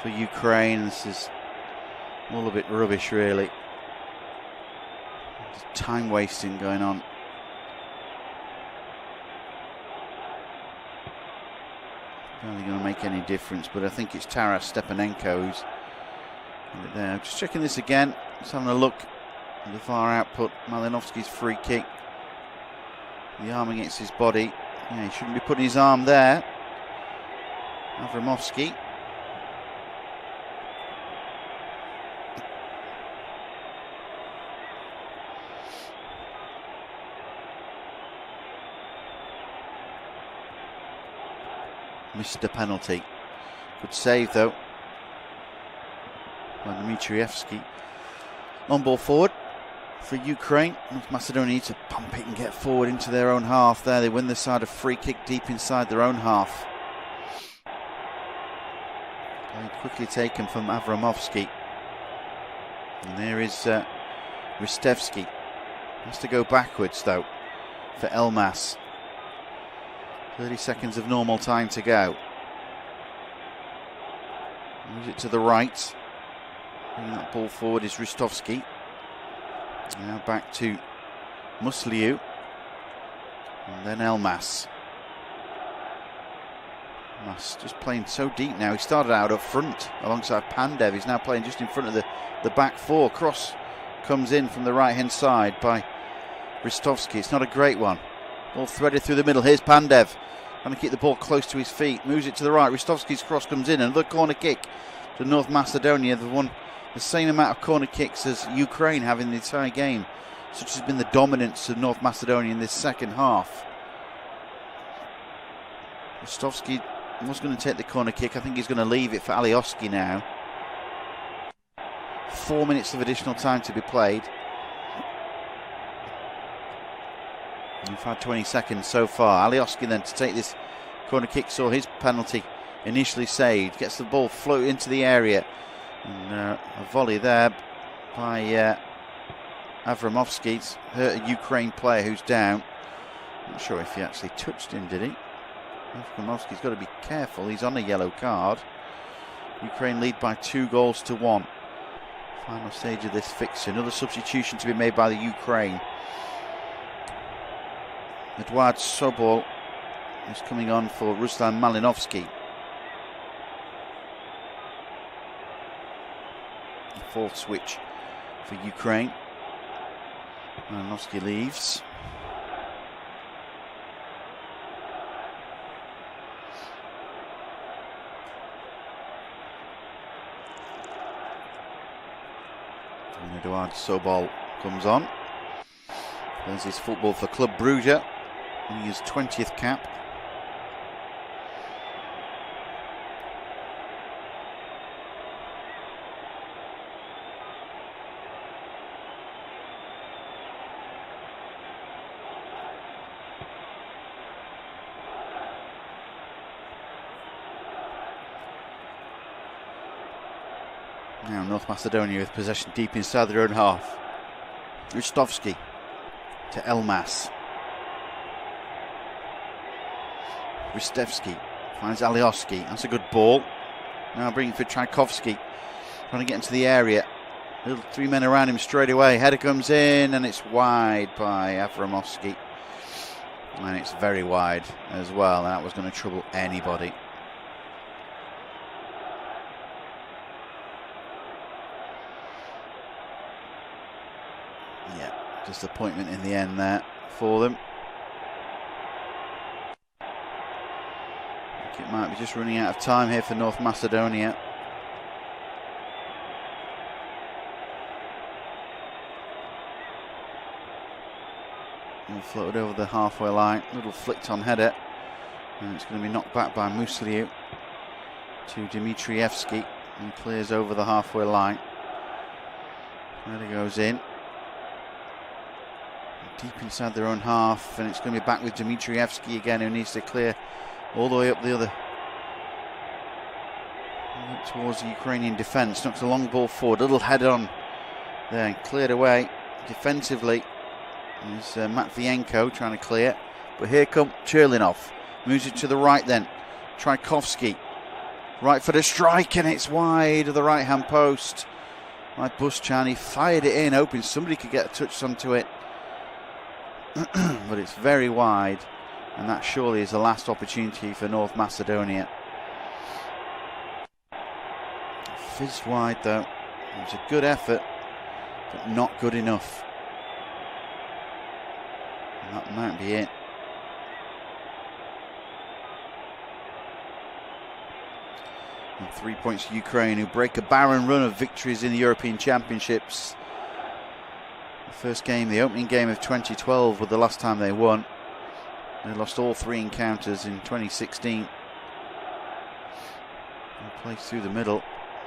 for Ukraine. This is all a bit rubbish, really. There's time wasting going on. Not going to make any difference, but I think it's Taras Stepanenko who's there. Just checking this again. Just having a look at the far output. Malinovsky's free kick. The arm against his body. Yeah, he shouldn't be putting his arm there. Avramovsky. Missed the penalty. Good save though by Dmitrievsky. On ball forward for Ukraine. North Macedonia need to pump it and get forward into their own half there. They win the side, a free kick deep inside their own half. Very quickly taken from Avramovsky. And there is Ristevsky. Has to go backwards though for Elmas. 30 seconds of normal time to go. Moves it to the right. Bringing that ball forward is Ristovsky. Now back to Musliu. And then Elmas. Elmas just playing so deep now. He started out up front alongside Pandev. He's now playing just in front of the back four. Cross comes in from the right hand side by Ristovsky. It's not a great one. Ball threaded through the middle. Here's Pandev. Trying to keep the ball close to his feet. Moves it to the right. Ristovsky's cross comes in. Another corner kick to North Macedonia. They've won the same amount of corner kicks as Ukraine have in the entire game. Such has been the dominance of North Macedonia in this second half. Ristovsky was going to take the corner kick. I think he's going to leave it for Alioski now. 4 minutes of additional time to be played. We've had 20 seconds so far. Alioski then to take this corner kick, saw his penalty initially saved. Gets the ball float into the area. And a volley there by Avramovsky's hurt a Ukraine player who's down. Not sure if he actually touched him, did he? Avramovsky's got to be careful. He's on a yellow card. Ukraine lead by 2-1. Final stage of this fixture. Another substitution to be made by the Ukraine. Eduard Sobol is coming on for Ruslan Malinovsky. The fourth switch for Ukraine. Malinovsky leaves. And Eduard Sobol comes on. Plays his football for Club Brugge. His 20th cap. Now North Macedonia with possession deep inside their own half. Rustovski to Elmas. Ristevski finds Alioski. That's a good ball. Now bringing it for Tchaikovsky. Trying to get into the area. Little three men around him straight away. Header comes in and it's wide by Avramovski. And it's very wide as well. And that was going to trouble anybody. Yeah, disappointment in the end there for them. I think it might be just running out of time here for North Macedonia. And floated over the halfway line. Little flicked on header. And it's going to be knocked back by Musliu to Dmitrievski. And clears over the halfway line. Header goes in. Deep inside their own half, and it's going to be back with Dmitrievski again, who needs to clear all the way up the other towards the Ukrainian defence. Knocks a long ball forward, a little head on there, and cleared away defensively. There's Matvienko trying to clear, but here comes Cherlinov. Moves it to the right then. Tchaikovsky, right for the strike, and it's wide of the right hand post. Like Buschan, he fired it in, hoping somebody could get a touch onto it. But it's very wide, and that surely is the last opportunity for North Macedonia. Fizzed wide though. It was a good effort, but not good enough. And that might be it. And 3 points to Ukraine, who break a barren run of victories in the European Championships. First game, the opening game of 2012, was the last time they won. They lost all three encounters in 2016. Plays through the middle.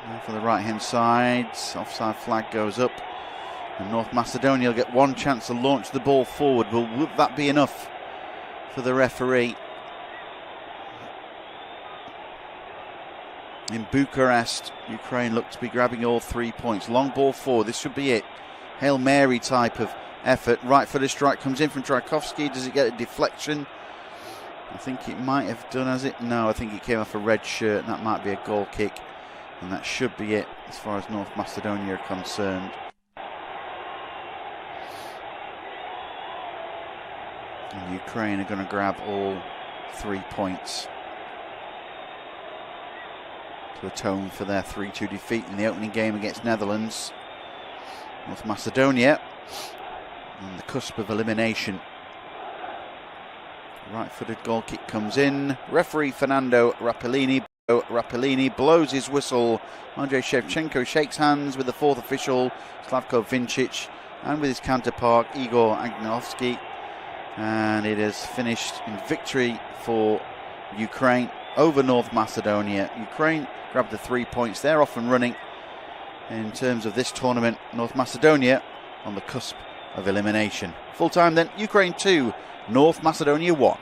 Now for the right hand side. Offside flag goes up. And North Macedonia will get one chance to launch the ball forward. Will that be enough for the referee? In Bucharest, Ukraine look to be grabbing all 3 points. Long ball forward, this should be it. Hail Mary type of effort. Right footed strike comes in from Tchaikovsky. Does it get a deflection? I think it might have done, has it? No, I think it came off a red shirt, and that might be a goal kick. And that should be it as far as North Macedonia are concerned. And Ukraine are going to grab all 3 points to atone for their 3-2 defeat in the opening game against Netherlands. North Macedonia on the cusp of elimination. Right-footed goal kick comes in. Referee Fernando Rapellini blows his whistle. Andrei Shevchenko shakes hands with the fourth official, Slavko Vincic, and with his counterpart, Igor Agnovsky. And it is finished in victory for Ukraine over North Macedonia. Ukraine grabbed the 3 points. They're off and running. In terms of this tournament, North Macedonia on the cusp of elimination. Full time then, Ukraine 2, North Macedonia 1.